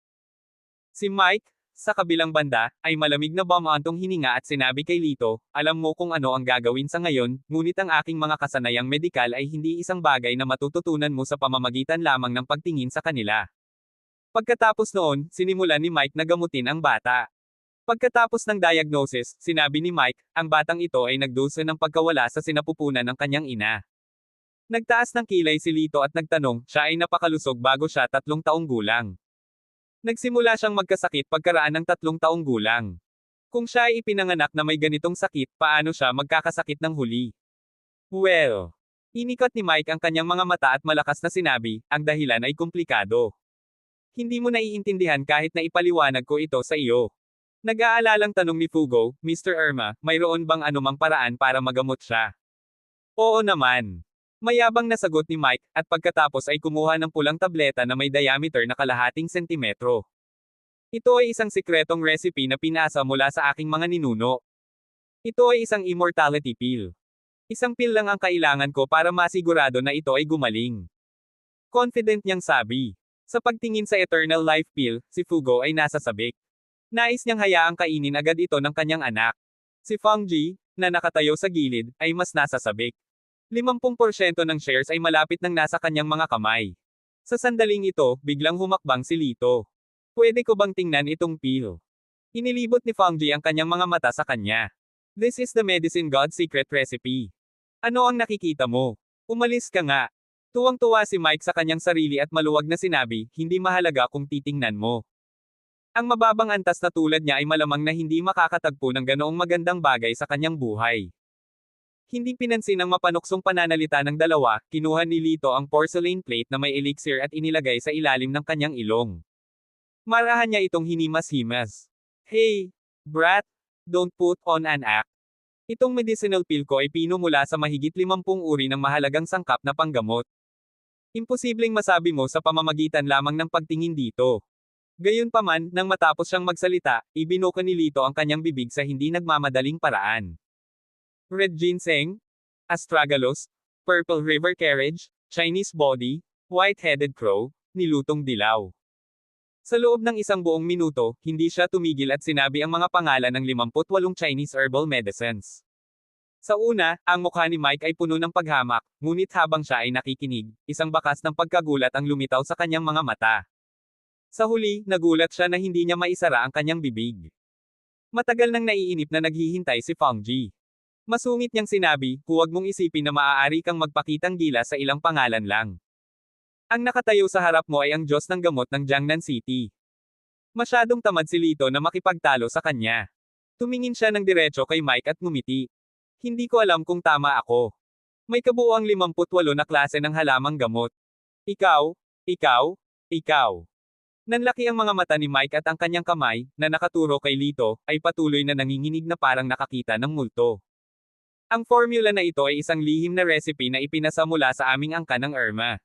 Speaker 1: Si Mike, sa kabilang banda, ay malamig na bumantong hininga at sinabi kay Lito, alam mo kung ano ang gagawin sa ngayon, ngunit ang aking mga kasanayang medikal ay hindi isang bagay na matututunan mo sa pamamagitan lamang ng pagtingin sa kanila. Pagkatapos noon, sinimulan ni Mike na gamutin ang bata. Pagkatapos ng diagnosis, sinabi ni Mike, ang batang ito ay nagdusa ng pagkawala sa sinapupunan ng kanyang ina. Nagtaas ng kilay si Lito at nagtanong, siya ay napakalusog bago siya 3 taong gulang. Nagsimula siyang magkasakit pagkaraan ng 3 taong gulang. Kung siya ay ipinanganak na may ganitong sakit, paano siya magkakasakit ng huli? Well, inikot ni Mike ang kanyang mga mata at malakas na sinabi, ang dahilan ay komplikado. Hindi mo naiintindihan kahit na ipaliwanag ko ito sa iyo. Nag-aalalang tanong ni Fugo, Mr. Irma, mayroon bang anumang paraan para magamot siya? Oo naman. Mayabang na sagot ni Mike, at pagkatapos ay kumuha ng pulang tableta na may diameter na kalahating sentimetro. Ito ay isang sikretong recipe na pinasa mula sa aking mga ninuno. Ito ay isang immortality pill. Isang pill lang ang kailangan ko para masigurado na ito ay gumaling. Confident niyang sabi. Sa pagtingin sa Eternal Life Pill, si Fugo ay nasasabik. Nais niyang hayaang kainin agad ito ng kanyang anak. Si Fangji, na nakatayo sa gilid, ay mas nasasabik. 50% ng shares ay malapit nang nasa kanyang mga kamay. Sa sandaling ito, biglang humakbang si Lito. Pwede ko bang tingnan itong pill? Inilibot ni Fangji ang kanyang mga mata sa kanya. This is the medicine god's secret recipe. Ano ang nakikita mo? Umalis ka nga. Tuwang-tuwa si Mike sa kanyang sarili at maluwag na sinabi, hindi mahalaga kung titingnan mo. Ang mababang antas na tulad niya ay malamang na hindi makakatagpo ng ganoong magandang bagay sa kanyang buhay. Hindi pinansin ang mapanuksong pananalita ng dalawa, kinuha ni Lito ang porcelain plate na may elixir at inilagay sa ilalim ng kanyang ilong. Marahan niya itong hinimas-himas. Hey, brat, don't put on an act. Itong medicinal pill ko ay pinumula sa mahigit 50 uri ng mahalagang sangkap na panggamot. Imposibleng masabi mo sa pamamagitan lamang ng pagtingin dito. Gayunpaman, nang matapos siyang magsalita, ibinuka ni Lito ang kanyang bibig sa hindi nagmamadaling paraan. Red ginseng, astragalus, purple river carriage, Chinese body, white-headed crow, nilutong dilaw. Sa loob ng isang buong minuto, hindi siya tumigil at sinabi ang mga pangalan ng 58 Chinese herbal medicines. Sa una, ang mukha ni Mike ay puno ng paghamak, ngunit habang siya ay nakikinig, isang bakas ng pagkagulat ang lumitaw sa kanyang mga mata. Sa huli, nagulat siya na hindi niya maisara ang kanyang bibig. Matagal nang naiinip na naghihintay si Fangji. Masungit niyang sinabi, huwag mong isipin na maaari kang magpakitang gila sa ilang pangalan lang. Ang nakatayo sa harap mo ay ang Diyos ng gamot ng Jiangnan City. Masyadong tamad si Lito na makipagtalo sa kanya. Tumingin siya ng diretso kay Mike at ngumiti. Hindi ko alam kung tama ako. May kabuuang 58 na klase ng halamang gamot. Ikaw, ikaw, ikaw. Nanlaki ang mga mata ni Mike at ang kanyang kamay, na nakaturo kay Lito, ay patuloy na nanginginig na parang nakakita ng multo. Ang formula na ito ay isang lihim na recipe na ipinasa mula sa aming angkan ng Irma.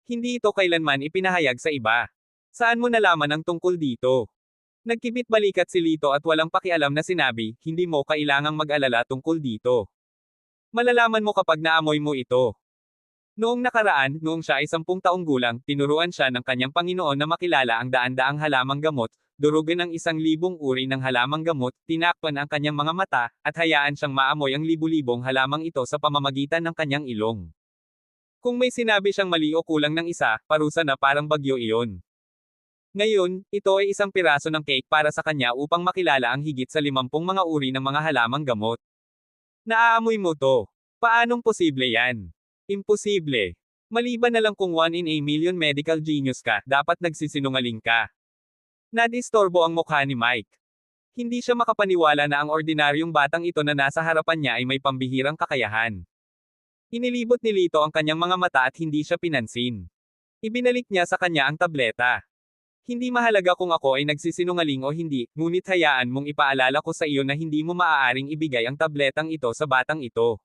Speaker 1: Hindi ito kailanman ipinahayag sa iba. Saan mo nalaman ang tungkol dito? Nagkibit balikat si Lito at walang pakialam na sinabi, hindi mo kailangang mag-alala tungkol dito. Malalaman mo kapag naamoy mo ito. Noong nakaraan, noong siya ay 10 taong gulang, tinuruan siya ng kanyang Panginoon na makilala ang daan-daang halamang gamot, durugan ng 1,000 uri ng halamang gamot, tinakpan ang kanyang mga mata, at hayaan siyang maamoy ang libu-libong halamang ito sa pamamagitan ng kanyang ilong. Kung may sinabi siyang mali o kulang ng isa, parusa na parang bagyo iyon. Ngayon, ito ay isang piraso ng cake para sa kanya upang makilala ang higit sa 50 mga uri ng mga halamang gamot. Naaamoy mo to. Paanong posible yan? Imposible. Maliban na lang kung 1 in a million medical genius ka, dapat nagsisinungaling ka. Nadistorbo ang mukha ni Mike. Hindi siya makapaniwala na ang ordinaryong batang ito na nasa harapan niya ay may pambihirang kakayahan. Inilibot ni Lito ang kanyang mga mata at hindi siya pinansin. Ibinalik niya sa kanya ang tableta. Hindi mahalaga kung ako ay nagsisinungaling o hindi, ngunit hayaan mong ipaalala ko sa iyo na hindi mo maaaring ibigay ang tabletang ito sa batang ito.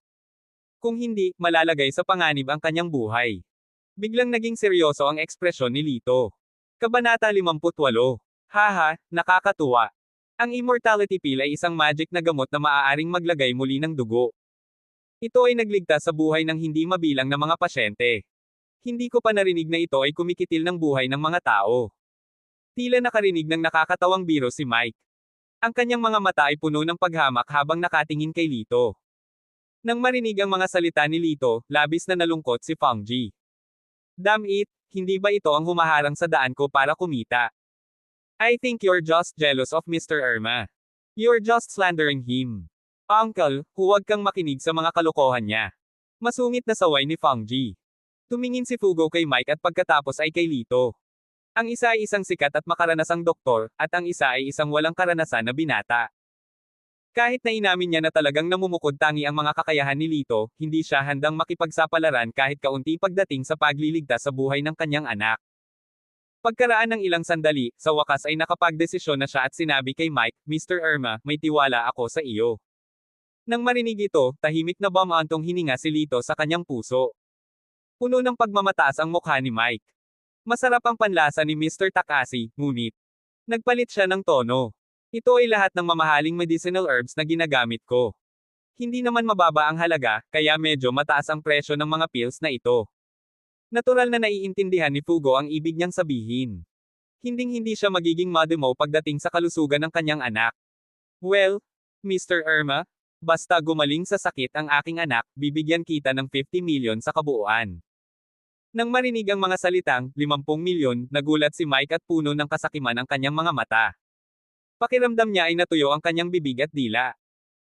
Speaker 1: Kung hindi, malalagay sa panganib ang kanyang buhay. Biglang naging seryoso ang ekspresyon ni Lito. Kabanata 58. Haha, nakakatuwa. Ang immortality pill ay isang magic na gamot na maaaring maglagay muli ng dugo. Ito ay nagligtas sa buhay ng hindi mabilang na mga pasyente. Hindi ko pa narinig na ito ay kumikitil ng buhay ng mga tao. Tila nakarinig ng nakakatawang biro si Mike. Ang kanyang mga mata ay puno ng paghamak habang nakatingin kay Lito. Nang marinig ang mga salita ni Lito, labis na nalungkot si Fangji. Damn it, hindi ba ito ang humaharang sa daan ko para kumita? I think you're just jealous of Mr. Irma. You're just slandering him. Uncle, huwag kang makinig sa mga kalokohan niya. Masungit na saway ni Fangji. Tumingin si Fugo kay Mike at pagkatapos ay kay Lito. Ang isa ay isang sikat at makaranasang doktor, at ang isa ay isang walang karanasan na binata. Kahit na inamin niya na talagang namumukod tangi ang mga kakayahan ni Lito, hindi siya handang makipagsapalaran kahit kaunti pagdating sa pagliligtas sa buhay ng kanyang anak. Pagkaraan ng ilang sandali, sa wakas ay nakapagdesisyon na siya at sinabi kay Mike, Mr. Irma, may tiwala ako sa iyo. Nang marinig ito, tahimik na bumantong hininga si Lito sa kanyang puso. Puno ng pagmamataas ang mukha ni Mike. Masarap ang panlasa ni Mr. Takashi, ngunit nagpalit siya ng tono. Ito ay lahat ng mamahaling medicinal herbs na ginagamit ko. Hindi naman mababa ang halaga, kaya medyo mataas ang presyo ng mga pills na ito. Natural na naiintindihan ni Fugo ang ibig niyang sabihin. Hinding-hindi siya magiging mademo pagdating sa kalusugan ng kanyang anak. Well, Mr. Irma, basta gumaling sa sakit ang aking anak, bibigyan kita ng 50 million sa kabuuan. Nang marinig ang mga salitang, 50 milyon, nagulat si Mike at puno ng kasakiman ang kanyang mga mata. Pakiramdam niya ay natuyo ang kanyang bibig at dila.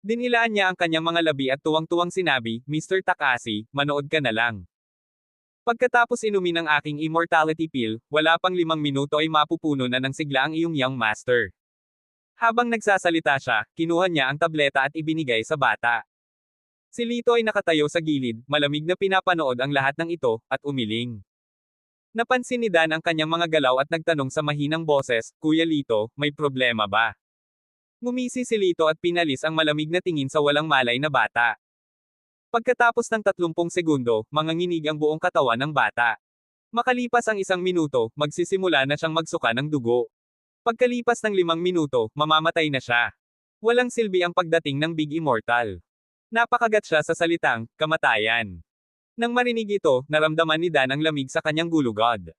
Speaker 1: Dinilaan niya ang kanyang mga labi at tuwang-tuwang sinabi, Mr. Takashi, manood ka na lang. Pagkatapos inumin ang aking immortality pill, wala pang 5 minuto ay mapupuno na ng sigla ang iyong young master. Habang nagsasalita siya, kinuha niya ang tableta at ibinigay sa bata. Si Lito ay nakatayo sa gilid, malamig na pinapanood ang lahat ng ito, at umiling. Napansin ni Dan ang kanyang mga galaw at nagtanong sa mahinang boses, Kuya Lito, may problema ba? Ngumisi si Lito at pinalis ang malamig na tingin sa walang malay na bata. Pagkatapos ng 30 segundo, manganginig ang buong katawan ng bata. Makalipas ang 1 minuto, magsisimula na siyang magsuka ng dugo. Pagkalipas ng 5 minuto, mamamatay na siya. Walang silbi ang pagdating ng Big Immortal. Napakagat siya sa salitang, kamatayan. Nang marinig ito, naramdaman ni Dan ang lamig sa kanyang gulugod.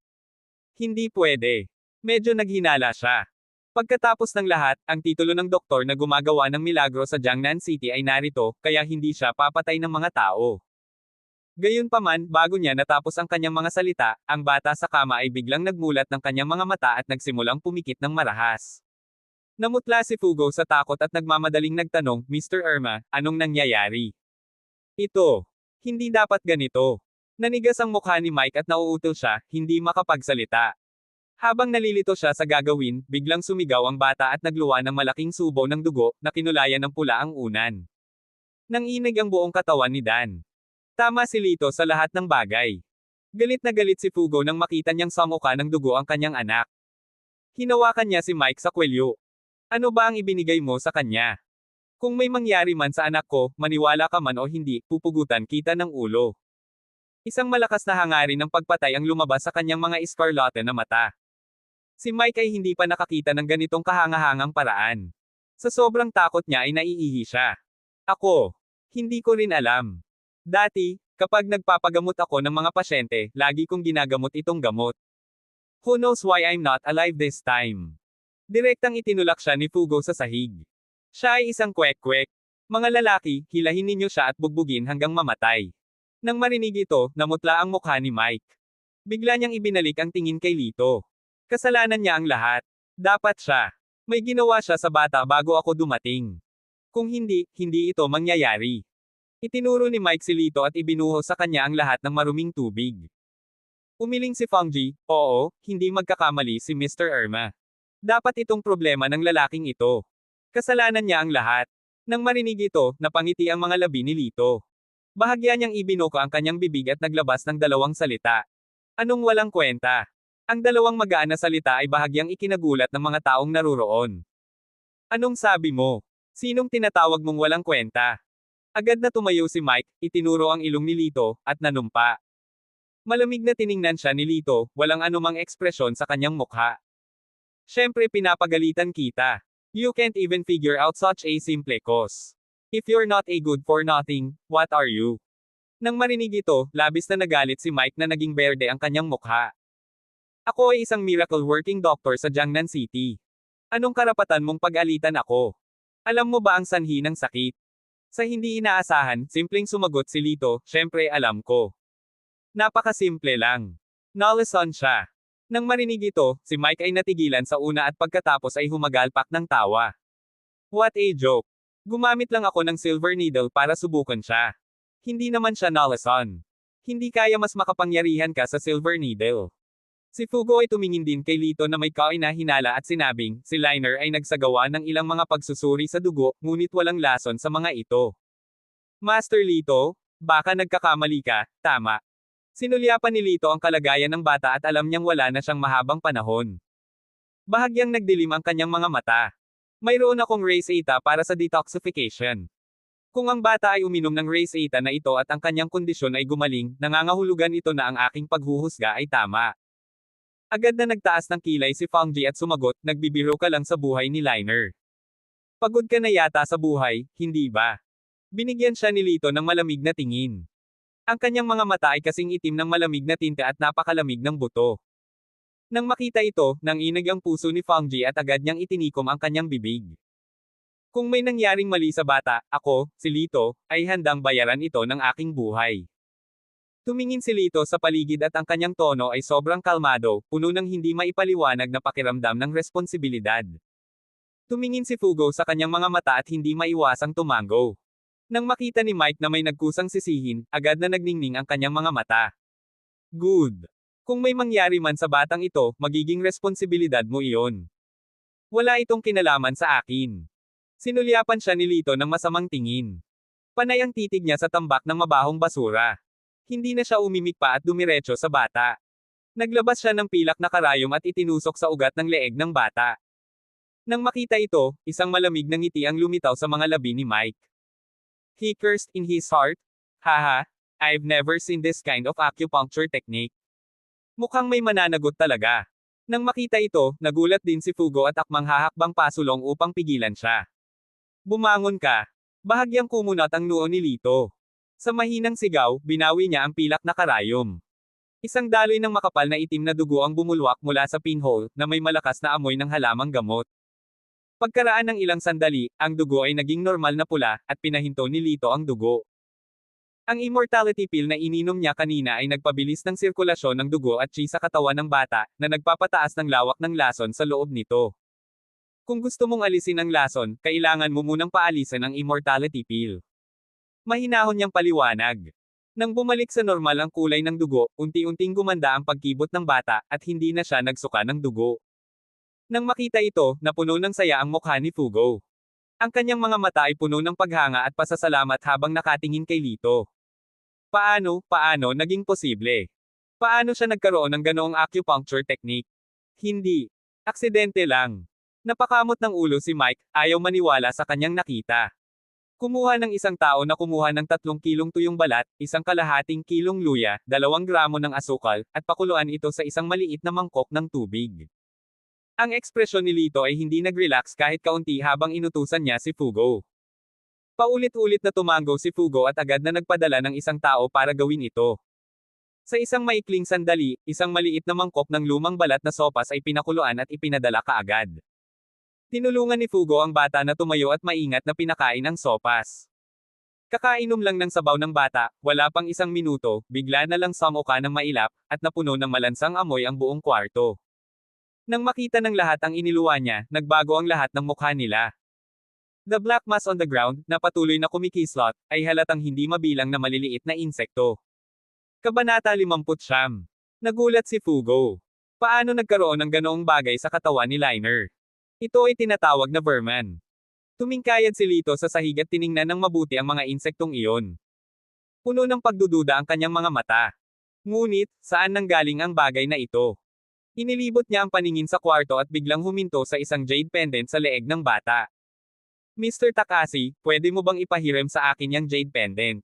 Speaker 1: Hindi pwede. Medyo naghinala siya. Pagkatapos ng lahat, ang titulo ng doktor na gumagawa ng milagro sa Jiangnan City ay narito, kaya hindi siya papatay ng mga tao. Gayunpaman, bago niya natapos ang kanyang mga salita, ang bata sa kama ay biglang nagmulat ng kanyang mga mata at nagsimulang pumikit ng marahas. Namutla si Fugo sa takot at nagmamadaling nagtanong, Mr. Irma, anong nangyayari? Ito. Hindi dapat ganito. Nanigas ang mukha ni Mike at nauutal siya, hindi makapagsalita. Habang nalilito siya sa gagawin, biglang sumigaw ang bata at nagluwa ng malaking subo ng dugo, na kinulayan ng pula ang unan. Nanginig ang buong katawan ni Dan. Tama si Lito sa lahat ng bagay. Galit na galit si Fugo nang makita niyang samuka ng dugo ang kanyang anak. Hinawakan niya si Mike sa kwelyo. Ano ba ang ibinigay mo sa kanya? Kung may mangyari man sa anak ko, maniwala ka man o hindi, pupugutan kita ng ulo. Isang malakas na hangarin ng pagpatay ang lumabas sa kanyang mga iskarlate na mata. Si Mike ay hindi pa nakakita ng ganitong kahangahangang paraan. Sa sobrang takot niya ay naiihi siya. Ako, hindi ko rin alam. Dati, kapag nagpapagamot ako ng mga pasyente, lagi kong ginagamot itong gamot. Who knows why I'm not alive this time? Direktang itinulak siya ni Fugo sa sahig. Siya ay isang kwek-kwek. Mga lalaki, hilahin ninyo siya at bugbugin hanggang mamatay. Nang marinig ito, namutla ang mukha ni Mike. Bigla niyang ibinalik ang tingin kay Lito. Kasalanan niya ang lahat. Dapat siya. May ginawa siya sa bata bago ako dumating. Kung hindi, hindi ito mangyayari. Itinuro ni Mike si Lito at ibinuhos sa kanya ang lahat ng maruming tubig. Umiling si Fangji, oo, hindi magkakamali si Mr. Irma. Dapat itong problema ng lalaking ito. Kasalanan niya ang lahat. Nang marinig ito, napangiti ang mga labi ni Lito. Bahagya niyang ibinuka ang kanyang bibig at naglabas ng dalawang salita. Anong walang kwenta? Ang dalawang magaan na salita ay bahagyang ikinagulat ng mga taong naruroon. Anong sabi mo? Sinong tinatawag mong walang kwenta? Agad na tumayo si Mike, itinuro ang ilong ni Lito, at nanumpa. Malamig na tiningnan siya ni Lito, walang anumang ekspresyon sa kanyang mukha. Siyempre pinapagalitan kita. You can't even figure out such a simple cause. If you're not a good for nothing, what are you? Nang marinig ito, labis na nagalit si Mike na naging berde ang kanyang mukha. Ako ay isang miracle working doctor sa Jiangnan City. Anong karapatan mong pag-alitan ako? Alam mo ba ang sanhi ng sakit? Sa hindi inaasahan, simpleng sumagot si Lito, syempre alam ko. Napakasimple lang. Nalason siya. Nang marinig ito, si Mike ay natigilan sa una at pagkatapos ay humagalpak ng tawa. What a joke. Gumamit lang ako ng silver needle para subukan siya. Hindi naman siya nalason. Hindi kaya mas makapangyarihan ka sa silver needle. Si Fugo ay tumingin din kay Lito na may kainahinala at sinabing, si Liner ay nagsagawa ng ilang mga pagsusuri sa dugo, ngunit walang lason sa mga ito. Master Lito, baka nagkakamali ka, tama. Sinulyapan ni Lito ang kalagayan ng bata at alam niyang wala na siyang mahabang panahon. Bahagyang nagdilim ang kanyang mga mata. Mayroon akong Race 8 para sa detoxification. Kung ang bata ay uminom ng Race 8 na ito at ang kanyang kondisyon ay gumaling, nangangahulugan ito na ang aking paghuhusga ay tama. Agad na nagtaas ng kilay si Fangji at sumagot, nagbibiro ka lang sa buhay ni Liner. Pagod ka na yata sa buhay, hindi ba? Binigyan siya ni Lito ng malamig na tingin. Ang kanyang mga mata ay kasing itim ng malamig na tinte at napakalamig ng buto. Nang makita ito, nanginig ang puso ni Fangji at agad niyang itinikom ang kanyang bibig. Kung may nangyaring mali sa bata, ako, si Lito, ay handang bayaran ito ng aking buhay. Tumingin si Lito sa paligid at ang kanyang tono ay sobrang kalmado, puno ng hindi maipaliwanag na pakiramdam ng responsibilidad. Tumingin si Fugo sa kanyang mga mata at hindi maiwasang tumango. Nang makita ni Mike na may nagkusang sisihin, agad na nagningning ang kanyang mga mata. Good. Kung may mangyari man sa batang ito, magiging responsibilidad mo iyon. Wala itong kinalaman sa akin. Sinulyapan siya ni Lito ng masamang tingin. Panay ang titig niya sa tambak ng mabahong basura. Hindi na siya umimik pa at dumiretso sa bata. Naglabas siya ng pilak na karayom at itinusok sa ugat ng leeg ng bata. Nang makita ito, isang malamig na ngiti ang lumitaw sa mga labi ni Mike. He cursed in his heart, haha, I've never seen this kind of acupuncture technique. Mukhang may mananagot talaga. Nang makita ito, nagulat din si Fugo at akmang hahakbang pasulong upang pigilan siya. Bumangon ka. Bahagyang kumunat ang noo ni Lito. Sa mahinang sigaw, binawi niya ang pilak na karayom. Isang daloy ng makapal na itim na dugo ang bumulwak mula sa pinhole, na may malakas na amoy ng halamang gamot. Pagkaraan ng ilang sandali, ang dugo ay naging normal na pula, at pinahinto ni Lito ang dugo. Ang immortality pill na ininom niya kanina ay nagpabilis ng sirkulasyon ng dugo at chi sa katawan ng bata, na nagpapataas ng lawak ng lason sa loob nito. Kung gusto mong alisin ang lason, kailangan mo munang paalisin ang immortality pill. Mahinahon niyang paliwanag. Nang bumalik sa normal ang kulay ng dugo, unti-unting gumanda ang pagkibot ng bata, at hindi na siya nagsuka ng dugo. Nang makita ito, napuno ng saya ang mukha ni Fugo. Ang kanyang mga mata ay puno ng paghanga at pasasalamat habang nakatingin kay Lito. Paano naging posible? Paano siya nagkaroon ng ganoong acupuncture technique? Hindi. Aksidente lang. Napakamot ng ulo si Mike, ayaw maniwala sa kanyang nakita. Kumuha ng isang tao na kumuha ng 3 kilong tuyong balat, 1/2 kilong luya, 2 gramo ng asukal, at pakuluan ito sa isang maliit na mangkok ng tubig. Ang ekspresyon ni Lito ay hindi nag-relax kahit kaunti habang inutusan niya si Fugo. Paulit-ulit na tumango si Fugo at agad na nagpadala ng isang tao para gawin ito. Sa isang maikling sandali, isang maliit na mangkok ng lumang balat na sopas ay pinakuluan at ipinadala kaagad. Tinulungan ni Fugo ang bata na tumayo at maingat na pinakain ang sopas. Kakainom lang ng sabaw ng bata, wala pang 1 minuto, bigla na lang samuka ng mailap, at napuno ng malansang amoy ang buong kwarto. Nang makita ng lahat ang iniluwa niya, nagbago ang lahat ng mukha nila. The black mass on the ground, na patuloy na kumikislot, ay halatang hindi mabilang na maliliit na insekto. Kabanata 59. Nagulat si Fugo. Paano nagkaroon ng ganoong bagay sa katawan ni Liner? Ito ay tinatawag na vermin. Tumingkayad si Lito sa sahig at tiningnan ng mabuti ang mga insektong iyon. Puno ng pagdududa ang kanyang mga mata. Ngunit, saan nanggaling ang bagay na ito? Inilibot niya ang paningin sa kwarto at biglang huminto sa isang jade pendant sa leeg ng bata. Mr. Takashi, pwede mo bang ipahiram sa akin yung jade pendant?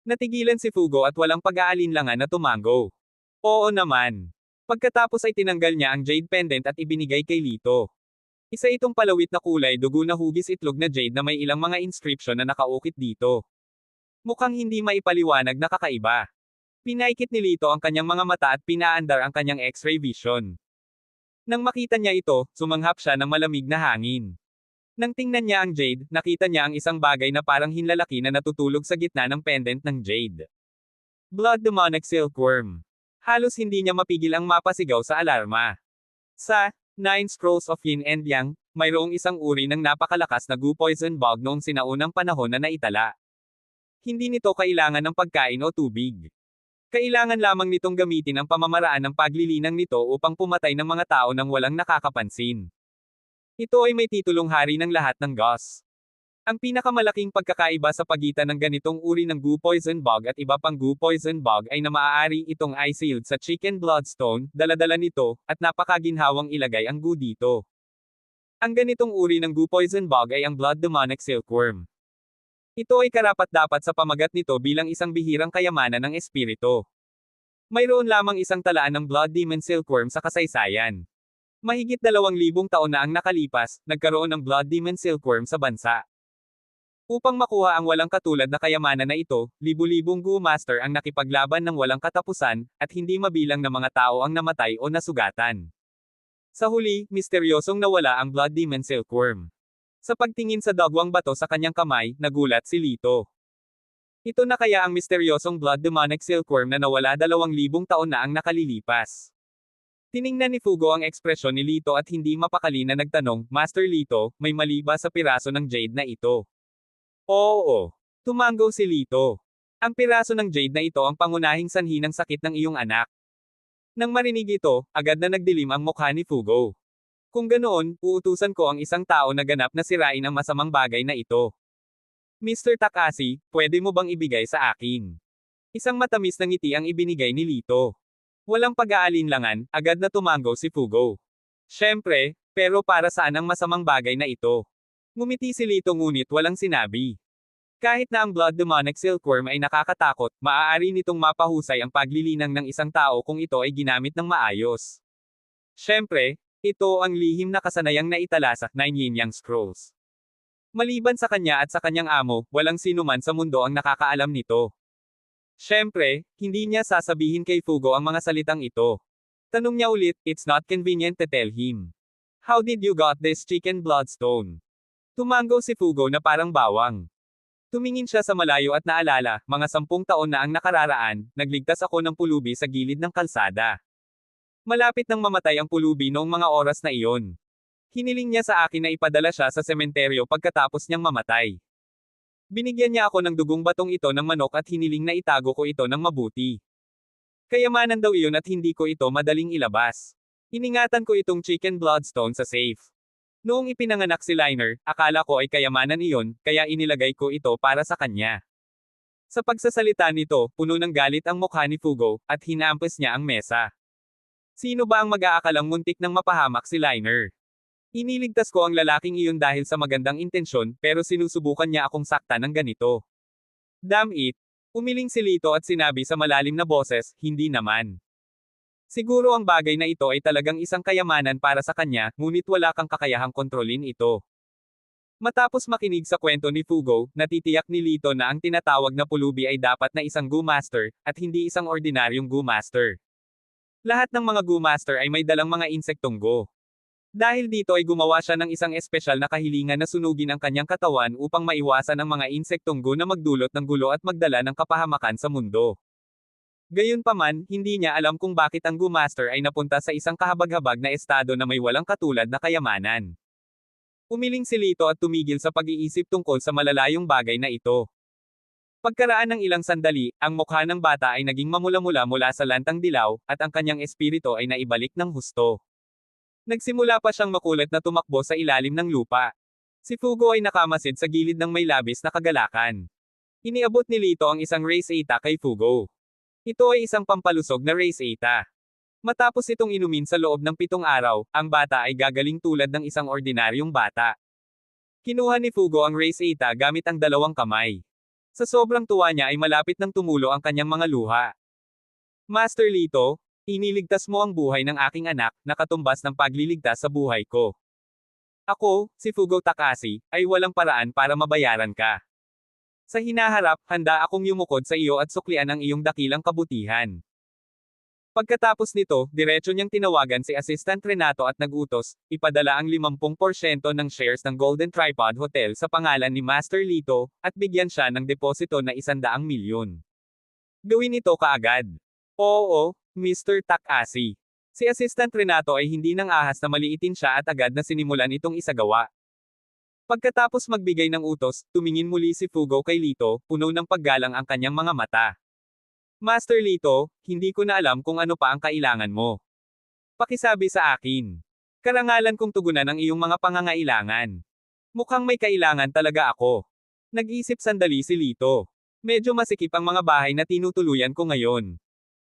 Speaker 1: Natigilan si Fugo at walang pag-aalinlangan na tumango. Oo naman. Pagkatapos ay tinanggal niya ang jade pendant at ibinigay kay Lito. Isa itong palawit na kulay dugo na hugis itlog na jade na may ilang mga inscription na nakaukit dito. Mukhang hindi maipaliwanag na kakaiba. Pinaikit ni Lito ang kanyang mga mata at pinaandar ang kanyang x-ray vision. Nang makita niya ito, sumanghap siya ng malamig na hangin. Nang tingnan niya ang jade, nakita niya ang isang bagay na parang hinlalaki na natutulog sa gitna ng pendant ng jade. Blood demonic silkworm. Halos hindi niya mapigil ang mapasigaw sa alarma. Sa 9 Scrolls of Yin and Yang, mayroong isang uri ng napakalakas na goo poison bug noong sinaunang panahon na naitala. Hindi nito kailangan ng pagkain o tubig. Kailangan lamang nitong gamitin ang pamamaraan ng paglilinang nito upang pumatay ng mga tao nang walang nakakapansin. Ito ay may titulong hari ng lahat ng gods. Ang pinakamalaking pagkakaiba sa pagitan ng ganitong uri ng goo poison bug at iba pang goo poison bug ay na maaari itong i-sealed sa chicken bloodstone, daladala nito, at napakaginhawang ilagay ang goo dito. Ang ganitong uri ng goo poison bug ay ang blood demonic silkworm. Ito ay karapat-dapat sa pamagat nito bilang isang bihirang kayamanan ng espiritu. Mayroon lamang isang talaan ng blood demon silkworm sa kasaysayan. Mahigit 2,000 taon na ang nakalipas, nagkaroon ng blood demon silkworm sa bansa. Upang makuha ang walang katulad na kayamanan na ito, libu-libong Goo Master ang nakipaglaban ng walang katapusan, at hindi mabilang na mga tao ang namatay o nasugatan. Sa huli, misteryosong nawala ang Blood Demon Silkworm. Sa pagtingin sa dagwang bato sa kanyang kamay, nagulat si Lito. Ito na kaya ang misteryosong Blood Demonic Silkworm na nawala 2,000 taon na ang nakalilipas. Tiningnan ni Fugo ang ekspresyon ni Lito at hindi mapakali na nagtanong, Master Lito, may mali ba sa piraso ng jade na ito? Oo. Tumango si Lito. Ang piraso ng jade na ito ang pangunahing sanhi ng sakit ng iyong anak. Nang marinig ito, agad na nagdilim ang mukha ni Fugo. Kung ganoon, uutusan ko ang isang tao na ganap na sirain ang masamang bagay na ito. Mr. Takashi, pwede mo bang ibigay sa akin? Isang matamis na ngiti ang ibinigay ni Lito. Walang pag-aalinlangan, agad na tumango si Fugo. Siyempre, pero para saan ang masamang bagay na ito? Ngumiti si Lito ngunit walang sinabi. Kahit na ang blood demonic silkworm ay nakakatakot, maaari nitong mapahusay ang paglilinang ng isang tao kung ito ay ginamit ng maayos. Siyempre, ito ang lihim na kasanayang naitala sa 9 Yin-Yang Scrolls. Maliban sa kanya at sa kanyang amo, walang sino man sa mundo ang nakakaalam nito. Siyempre, hindi niya sasabihin kay Fugo ang mga salitang ito. Tanong niya ulit, it's not convenient to tell him. How did you got this chicken bloodstone? Tumango si Fugo na parang bawang. Tumingin siya sa malayo at naalala, mga 10 taon na ang nakararaan, nagligtas ako ng pulubi sa gilid ng kalsada. Malapit nang mamatay ang pulubi noong mga oras na iyon. Hiniling niya sa akin na ipadala siya sa sementeryo pagkatapos niyang mamatay. Binigyan niya ako ng dugong batong ito ng manok at hiniling na itago ko ito ng mabuti. Kayamanan daw iyon at hindi ko ito madaling ilabas. Iningatan ko itong chicken bloodstone sa safe. Noong ipinanganak si Liner, akala ko ay kayamanan iyon, kaya inilagay ko ito para sa kanya. Sa pagsasalita nito, puno ng galit ang mukha ni Fugo, at hinampas niya ang mesa. Sino ba ang mag-aakalang muntik nang mapahamak si Liner? Iniligtas ko ang lalaking iyon dahil sa magandang intensyon, pero sinusubukan niya akong saktan ng ganito. Damn it! Umiling si Lito at sinabi sa malalim na boses, hindi naman. Siguro ang bagay na ito ay talagang isang kayamanan para sa kanya, ngunit wala kang kakayahang kontrolin ito. Matapos makinig sa kwento ni Fugo, natitiyak ni Lito na ang tinatawag na pulubi ay dapat na isang Go Master, at hindi isang ordinaryong Go Master. Lahat ng mga Go Master ay may dalang mga insektong Go. Dahil dito ay gumawa siya ng isang espesyal na kahilingan na sunugin ang kanyang katawan upang maiwasan ang mga insektong Go na magdulot ng gulo at magdala ng kapahamakan sa mundo. Gayunpaman, hindi niya alam kung bakit ang Go Master ay napunta sa isang kahabag-habag na estado na may walang katulad na kayamanan. Umiling si Lito at tumigil sa pag-iisip tungkol sa malalayong bagay na ito. Pagkaraan ng ilang sandali, ang mukha ng bata ay naging mamula-mula mula sa lantang dilaw, at ang kanyang espiritu ay naibalik ng husto. Nagsimula pa siyang makulit na tumakbo sa ilalim ng lupa. Si Fugo ay nakamasid sa gilid ng may labis na kagalakan. Iniabot ni Lito ang isang Race Eta kay Fugo. Ito ay isang pampalusog na Race Eta. Matapos itong inumin sa loob ng 7 araw, ang bata ay gagaling tulad ng isang ordinaryong bata. Kinuha ni Fugo ang Race Eta gamit ang 2 kamay. Sa sobrang tuwa niya ay malapit nang tumulo ang kanyang mga luha. Master Lito, iniligtas mo ang buhay ng aking anak, na katumbas ng pagliligtas sa buhay ko. Ako, si Fugo Takashi, ay walang paraan para mabayaran ka. Sa hinaharap, handa akong yumukod sa iyo at suklian ang iyong dakilang kabutihan. Pagkatapos nito, diretso niyang tinawagan si Assistant Renato at nagutos, ipadala ang 50% ng shares ng Golden Tripod Hotel sa pangalan ni Master Lito, at bigyan siya ng deposito na 100 milyon. Gawin ito kaagad. Oo, Mr. Takashi. Si Assistant Renato ay hindi nang ahas na maliitin siya at agad na sinimulan itong isagawa. Pagkatapos magbigay ng utos, tumingin muli si Fugo kay Lito, puno ng paggalang ang kanyang mga mata. Master Lito, hindi ko na alam kung ano pa ang kailangan mo. Pakisabi sa akin. Karangalan kong tugunan ang iyong mga pangangailangan. Mukhang may kailangan talaga ako. Nag-isip sandali si Lito. Medyo masikip ang mga bahay na tinutuluyan ko ngayon.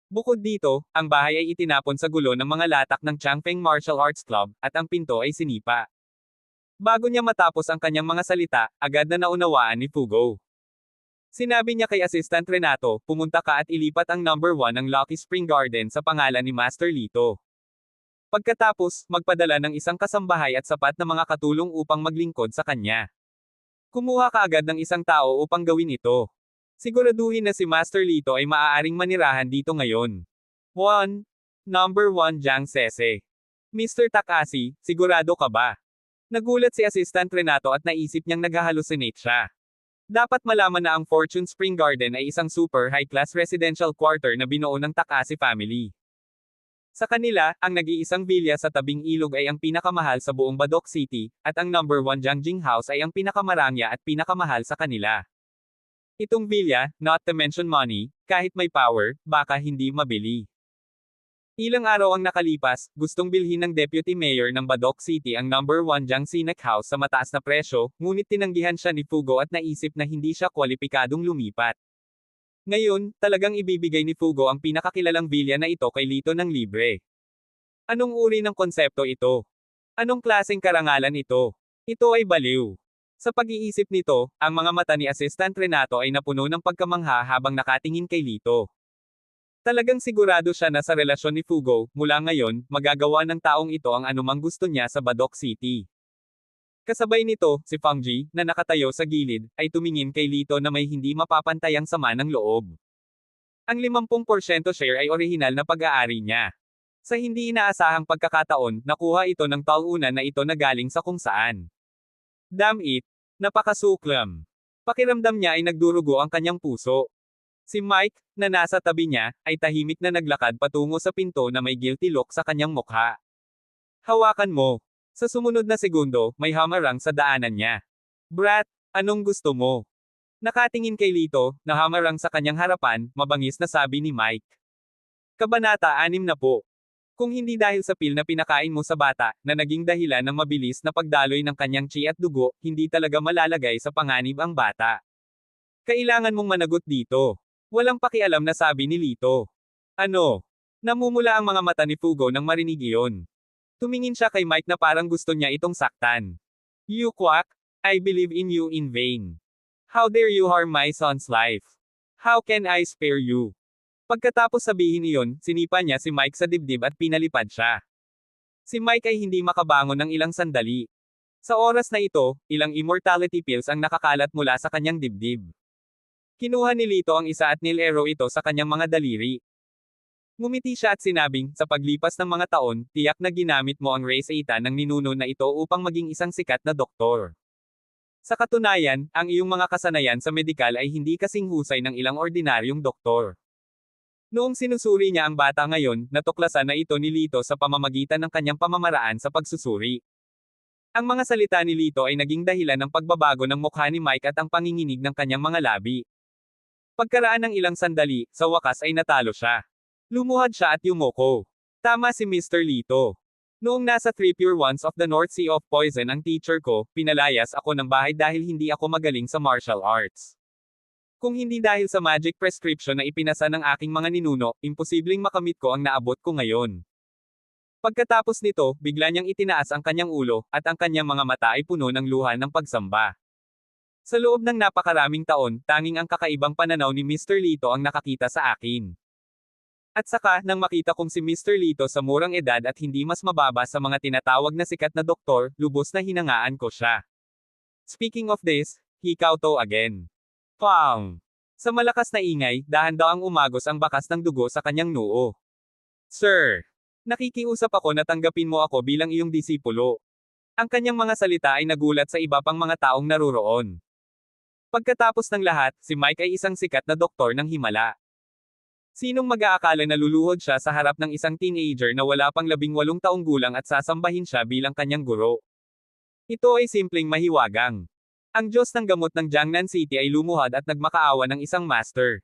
Speaker 1: Bukod dito, ang bahay ay itinapon sa gulo ng mga latak ng Changfeng Martial Arts Club, at ang pinto ay sinipa. Bago niya matapos ang kanyang mga salita, agad na naunawaan ni Fugo. Sinabi niya kay Assistant Renato, pumunta ka at ilipat ang number 1 ng Lucky Spring Garden sa pangalan ni Master Lito. Pagkatapos, magpadala ng isang kasambahay at sapat na mga katulong upang maglingkod sa kanya. Kumuha ka agad ng isang tao upang gawin ito. Siguraduhin na si Master Lito ay maaaring manirahan dito ngayon. 1. Number 1 Jiang Sese. Mr. Takashi, sigurado ka ba? Nagulat si Assistant Renato at naisip niyang naghahalusinate siya. Dapat malaman na ang Fortune Spring Garden ay isang super high-class residential quarter na binuo ng Takashi family. Sa kanila, ang nag-iisang villa sa tabing ilog ay ang pinakamahal sa buong Badok City, at ang number 1 Jiangjing House ay ang pinakamarangya at pinakamahal sa kanila. Itong villa, not to mention money, kahit may power, baka hindi mabili. Ilang araw ang nakalipas, gustong bilhin ng Deputy Mayor ng Badok City ang number 1 Jiang Sinek House sa mataas na presyo, ngunit tinanggihan siya ni Fugo at naisip na hindi siya kwalipikadong lumipat. Ngayon, talagang ibibigay ni Fugo ang pinakakilalang villa na ito kay Lito ng libre. Anong uri ng konsepto ito? Anong klaseng karangalan ito? Ito ay baliw. Sa pag-iisip nito, ang mga mata ni Assistant Renato ay napuno ng pagkamangha habang nakatingin kay Lito. Talagang sigurado siya na sa relasyon ni Fugo, mula ngayon, magagawa ng taong ito ang anumang gusto niya sa Badok City. Kasabay nito, si Fangji, na nakatayo sa gilid, ay tumingin kay Lito na may hindi mapapantayang sama ng loob. Ang 50% share ay orihinal na pag-aari niya. Sa hindi inaasahang pagkakataon, nakuha ito ng talunan na ito na galing sa kung saan. Damn it! Napakasuklam. Pakiramdam niya ay nagdurugo ang kanyang puso. Si Mike, na nasa tabi niya, ay tahimik na naglakad patungo sa pinto na may guilty look sa kanyang mukha. Hawakan mo. Sa sumunod na segundo, may hamarang sa daanan niya. Brat, anong gusto mo? Nakatingin kay Lito, na hamarang sa kanyang harapan, mabangis na sabi ni Mike. Kabanata 6 na po. Kung hindi dahil sa pil na pinakain mo sa bata, na naging dahilan ng mabilis na pagdaloy ng kanyang chi at dugo, hindi talaga malalagay sa panganib ang bata. Kailangan mong managot dito. Walang pakialam na sabi ni Lito. Ano? Namumula ang mga mata ni Fugo nang marinig iyon. Tumingin siya kay Mike na parang gusto niya itong saktan. You quack, I believe in you in vain. How dare you harm my son's life? How can I spare you? Pagkatapos sabihin iyon, sinipa niya si Mike sa dibdib at pinalipad siya. Si Mike ay hindi makabangon ng ilang sandali. Sa oras na ito, ilang immortality pills ang nakakalat mula sa kanyang dibdib. Kinuha ni Lito ang isa at nilero ito sa kanyang mga daliri. Ngumiti siya at sinabing, sa paglipas ng mga taon, tiyak na ginamit mo ang race eta ng ninuno na ito upang maging isang sikat na doktor. Sa katunayan, ang iyong mga kasanayan sa medikal ay hindi kasing husay ng ilang ordinaryong doktor. Noong sinusuri niya ang bata ngayon, natuklasan na ito ni Lito sa pamamagitan ng kanyang pamamaraan sa pagsusuri. Ang mga salita ni Lito ay naging dahilan ng pagbabago ng mukha ni Mike at ang panginginig ng kanyang mga labi. Pagkaraan ng ilang sandali, sa wakas ay natalo siya. Lumuhad siya at yumoko. Tama si Mr. Lito. Noong nasa 3 Pure Ones of the North Sea of Poison ang teacher ko, pinalayas ako ng bahay dahil hindi ako magaling sa martial arts. Kung hindi dahil sa magic prescription na ipinasa ng aking mga ninuno, imposibleng makamit ko ang naabot ko ngayon. Pagkatapos nito, bigla niyang itinaas ang kanyang ulo, at ang kanyang mga mata ay puno ng luha ng pagsamba. Sa loob ng napakaraming taon, tanging ang kakaibang pananaw ni Mr. Lito ang nakakita sa akin. At saka, nang makita kong si Mr. Lito sa murang edad at hindi mas mababa sa mga tinatawag na sikat na doktor, lubos na hinangaan ko siya. Speaking of this, he kowtow again. Pang! Sa malakas na ingay, dahan-dahang umagos ang bakas ng dugo sa kanyang noo. Sir! Nakikiusap ako na tanggapin mo ako bilang iyong disipulo. Ang kanyang mga salita ay nagulat sa iba pang mga taong naruroon. Pagkatapos ng lahat, si Mike ay isang sikat na doktor ng himala. Sinong mag-aakala na luluhod siya sa harap ng isang teenager na wala pang 18 taong gulang at sasambahin siya bilang kanyang guro? Ito ay simpleng mahiwagang. Ang Diyos ng gamot ng Jiangnan City ay lumuhad at nagmakaawa ng isang master.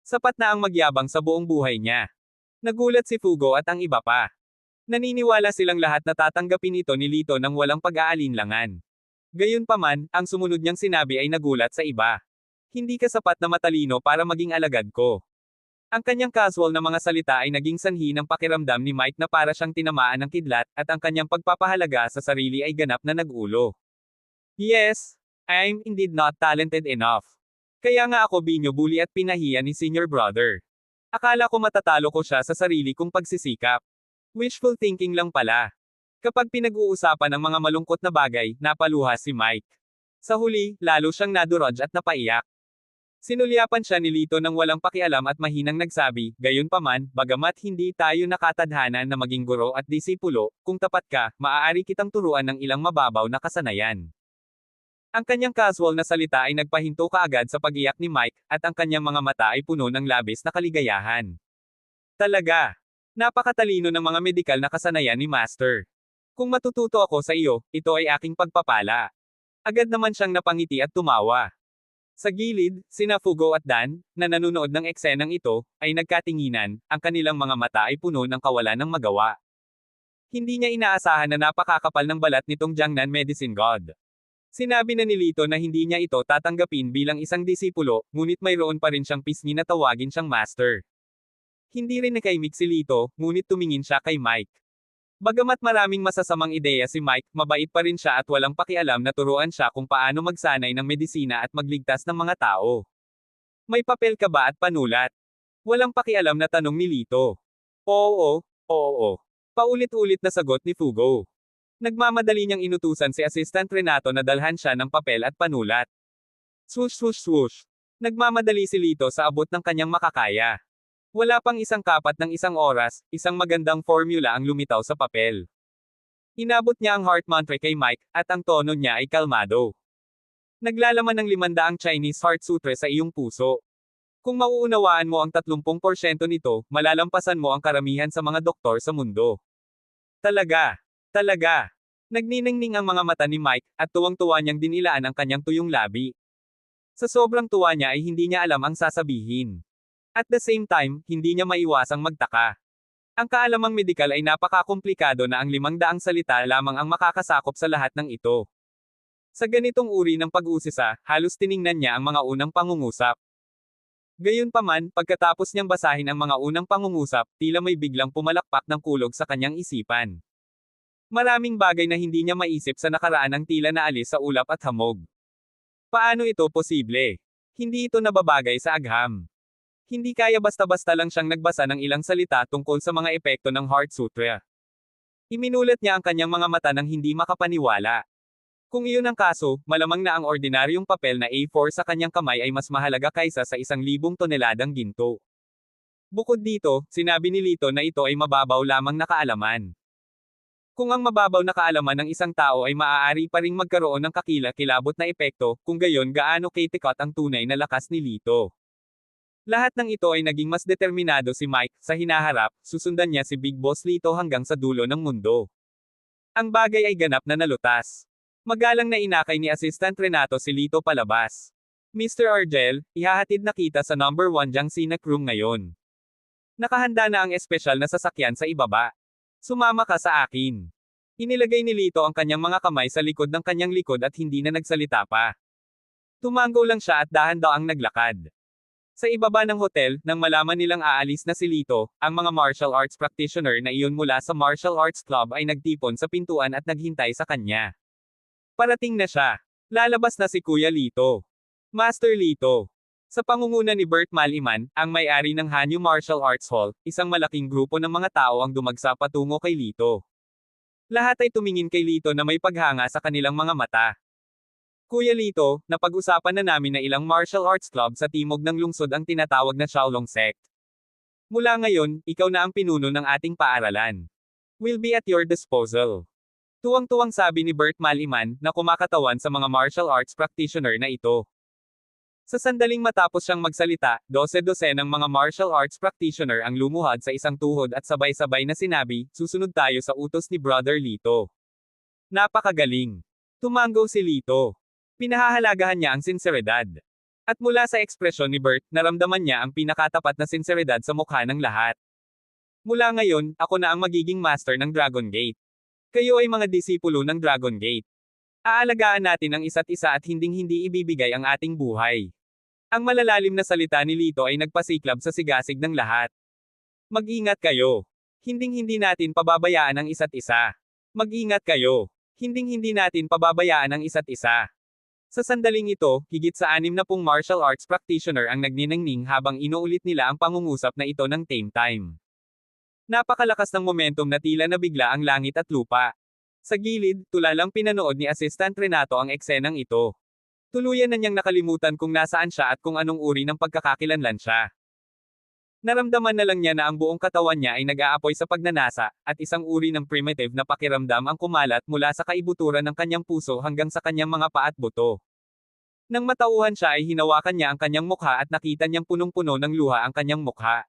Speaker 1: Sapat na ang magyabang sa buong buhay niya. Nagulat si Fugo at ang iba pa. Naniniwala silang lahat na tatanggapin ito ni Lito nang walang pag-aalinlangan. Gayunpaman, ang sumunod niyang sinabi ay nagulat sa iba. Hindi ka sapat na matalino para maging alagad ko. Ang kanyang casual na mga salita ay naging sanhi ng pakiramdam ni Mike na para siyang tinamaan ng kidlat, at ang kanyang pagpapahalaga sa sarili ay ganap na nag-ulo. Yes, I'm indeed not talented enough. Kaya nga ako binyo-bully at pinahiya ni senior brother. Akala ko matatalo ko siya sa sarili kong pagsisikap. Wishful thinking lang pala. Kapag pinag-uusapan ang mga malungkot na bagay, napaluha si Mike. Sa huli, lalo siyang nadurog at napaiyak. Sinulyapan siya ni Lito nang walang pakialam at mahinang nagsabi, gayunpaman, bagamat hindi tayo nakatadhana na maging guro at disipulo, kung tapat ka, maaari kitang turuan ng ilang mababaw na kasanayan. Ang kanyang casual na salita ay nagpahinto kaagad sa pag-iyak ni Mike, at ang kanyang mga mata ay puno ng labis na kaligayahan. Talaga! Napakatalino ng mga medikal na kasanayan ni Master. Kung matututo ako sa iyo, ito ay aking pagpapala. Agad naman siyang napangiti at tumawa. Sa gilid, sina Fugo at Dan, na nanunood ng eksenang ito, ay nagkatinginan, ang kanilang mga mata ay puno ng kawalan ng magawa. Hindi niya inaasahan na napakakapal ng balat nitong Jiangnan Medicine God. Sinabi na ni Lito na hindi niya ito tatanggapin bilang isang disipulo, ngunit mayroon pa rin siyang pisngi na tawagin siyang master. Hindi rin nakaimik si Lito, ngunit tumingin siya kay Mike. Bagamat maraming masasamang ideya si Mike, mabait pa rin siya at walang pakialam na turuan siya kung paano magsanay ng medisina at magligtas ng mga tao. May papel ka ba at panulat? Walang pakialam na tanong ni Lito. Oo. Paulit-ulit na sagot ni Fugo. Nagmamadali niyang inutusan si Assistant Renato na dalhan siya ng papel at panulat. Swoosh. Nagmamadali si Lito sa abot ng kanyang makakaya. Wala pang isang kapat ng isang oras, isang magandang formula ang lumitaw sa papel. Inabot niya ang heart mantra kay Mike, at ang tono niya ay kalmado. Naglalaman ng 500 Chinese Heart Sutra sa iyong puso. Kung mauunawaan mo ang 30% nito, malalampasan mo ang karamihan sa mga doktor sa mundo. Talaga. Nagniningning ang mga mata ni Mike, at tuwang-tuwa niyang dinilaan ang kanyang tuyong labi. Sa sobrang tuwa niya ay hindi niya alam ang sasabihin. At the same time, hindi niya maiwasang magtaka. Ang kaalamang medikal ay napakakomplikado na ang 500 salita lamang ang makakasakop sa lahat ng ito. Sa ganitong uri ng pag-uusisa, halos tiningnan niya ang mga unang pangungusap. Gayunpaman, pagkatapos niyang basahin ang mga unang pangungusap, tila may biglang pumalakpak ng kulog sa kanyang isipan. Maraming bagay na hindi niya maisip sa nakaraan ang tila naalis sa ulap at hamog. Paano ito posible? Hindi ito nababagay sa agham. Hindi kaya basta-basta lang siyang nagbasa ng ilang salita tungkol sa mga epekto ng Heart Sutra. Iminulat niya ang kanyang mga mata nang hindi makapaniwala. Kung iyon ang kaso, malamang na ang ordinaryong papel na A4 sa kanyang kamay ay mas mahalaga kaysa sa 1,000 toneladang ginto. Bukod dito, sinabi ni Lito na ito ay mababaw lamang na kaalaman. Kung ang mababaw na kaalaman ng isang tao ay maaari pa ring magkaroon ng kakila-kilabot na epekto, kung gayon gaano katikat ang tunay na lakas ni Lito. Lahat ng ito ay naging mas determinado si Mike, sa hinaharap, susundan niya si Big Boss Lito hanggang sa dulo ng mundo. Ang bagay ay ganap na nalutas. Magalang na inakay ni Assistant Renato si Lito palabas. Mr. Argel, ihahatid na kita sa number 1 Jiangxina Room ngayon. Nakahanda na ang espesyal na sasakyan sa ibaba. Sumama ka sa akin. Inilagay ni Lito ang kanyang mga kamay sa likod ng kanyang likod at hindi na nagsalita pa. Tumango lang siya at dahan-daang naglakad. Sa ibaba ng hotel, nang malaman nilang aalis na si Lito, ang mga martial arts practitioner na iyon mula sa martial arts club ay nagtipon sa pintuan at naghintay sa kanya. Parating na siya. Lalabas na si Kuya Lito. Master Lito. Sa pangunguna ni Bert Maliman, ang may-ari ng Hanyu Martial Arts Hall, isang malaking grupo ng mga tao ang dumagsa patungo kay Lito. Lahat ay tumingin kay Lito na may paghanga sa kanilang mga mata. Kuya Lito, napag-usapan na namin na ilang martial arts club sa timog ng lungsod ang tinatawag na Shaolong Sect. Mula ngayon, ikaw na ang pinuno ng ating paaralan. We'll be at your disposal. Tuwang-tuwang sabi ni Bert Maliman, na kumakatawan sa mga martial arts practitioner na ito. Sa sandaling matapos siyang magsalita, 12 ng mga martial arts practitioner ang lumuhad sa isang tuhod at sabay-sabay na sinabi, susunod tayo sa utos ni Brother Lito. Napakagaling. Tumango si Lito. Pinahahalagahan niya ang sinseridad. At mula sa ekspresyon ni Bert, naramdaman niya ang pinakatapat na sinseridad sa mukha ng lahat. Mula ngayon, ako na ang magiging master ng Dragon Gate. Kayo ay mga disipulo ng Dragon Gate. Aalagaan natin ang isa't isa at hinding-hindi ibibigay ang ating buhay. Ang malalalim na salita ni Lito ay nagpasiklab sa sigasig ng lahat. Mag-ingat kayo. Hinding-hindi natin pababayaan ang isa't isa. Mag-ingat kayo. Hinding-hindi natin pababayaan ang isa't isa. Sa sandaling ito, higit sa 60 martial arts practitioner ang nagniningning habang inuulit nila ang pangungusap na ito ng Tame Time. Napakalakas ng momentum na tila nabigla ang langit at lupa. Sa gilid, tulalang pinanood ni Assistant Renato ang eksenang ito. Tuluyan na niyang nakalimutan kung nasaan siya at kung anong uri ng pagkakakilanlan siya. Naramdaman na lang niya na ang buong katawan niya ay nag-aapoy sa pagnanasa, at isang uri ng primitive na pakiramdam ang kumalat mula sa kaibuturan ng kanyang puso hanggang sa kanyang mga paa at buto. Nang matauhan siya ay hinawakan niya ang kanyang mukha at nakita niyang punong-puno ng luha ang kanyang mukha.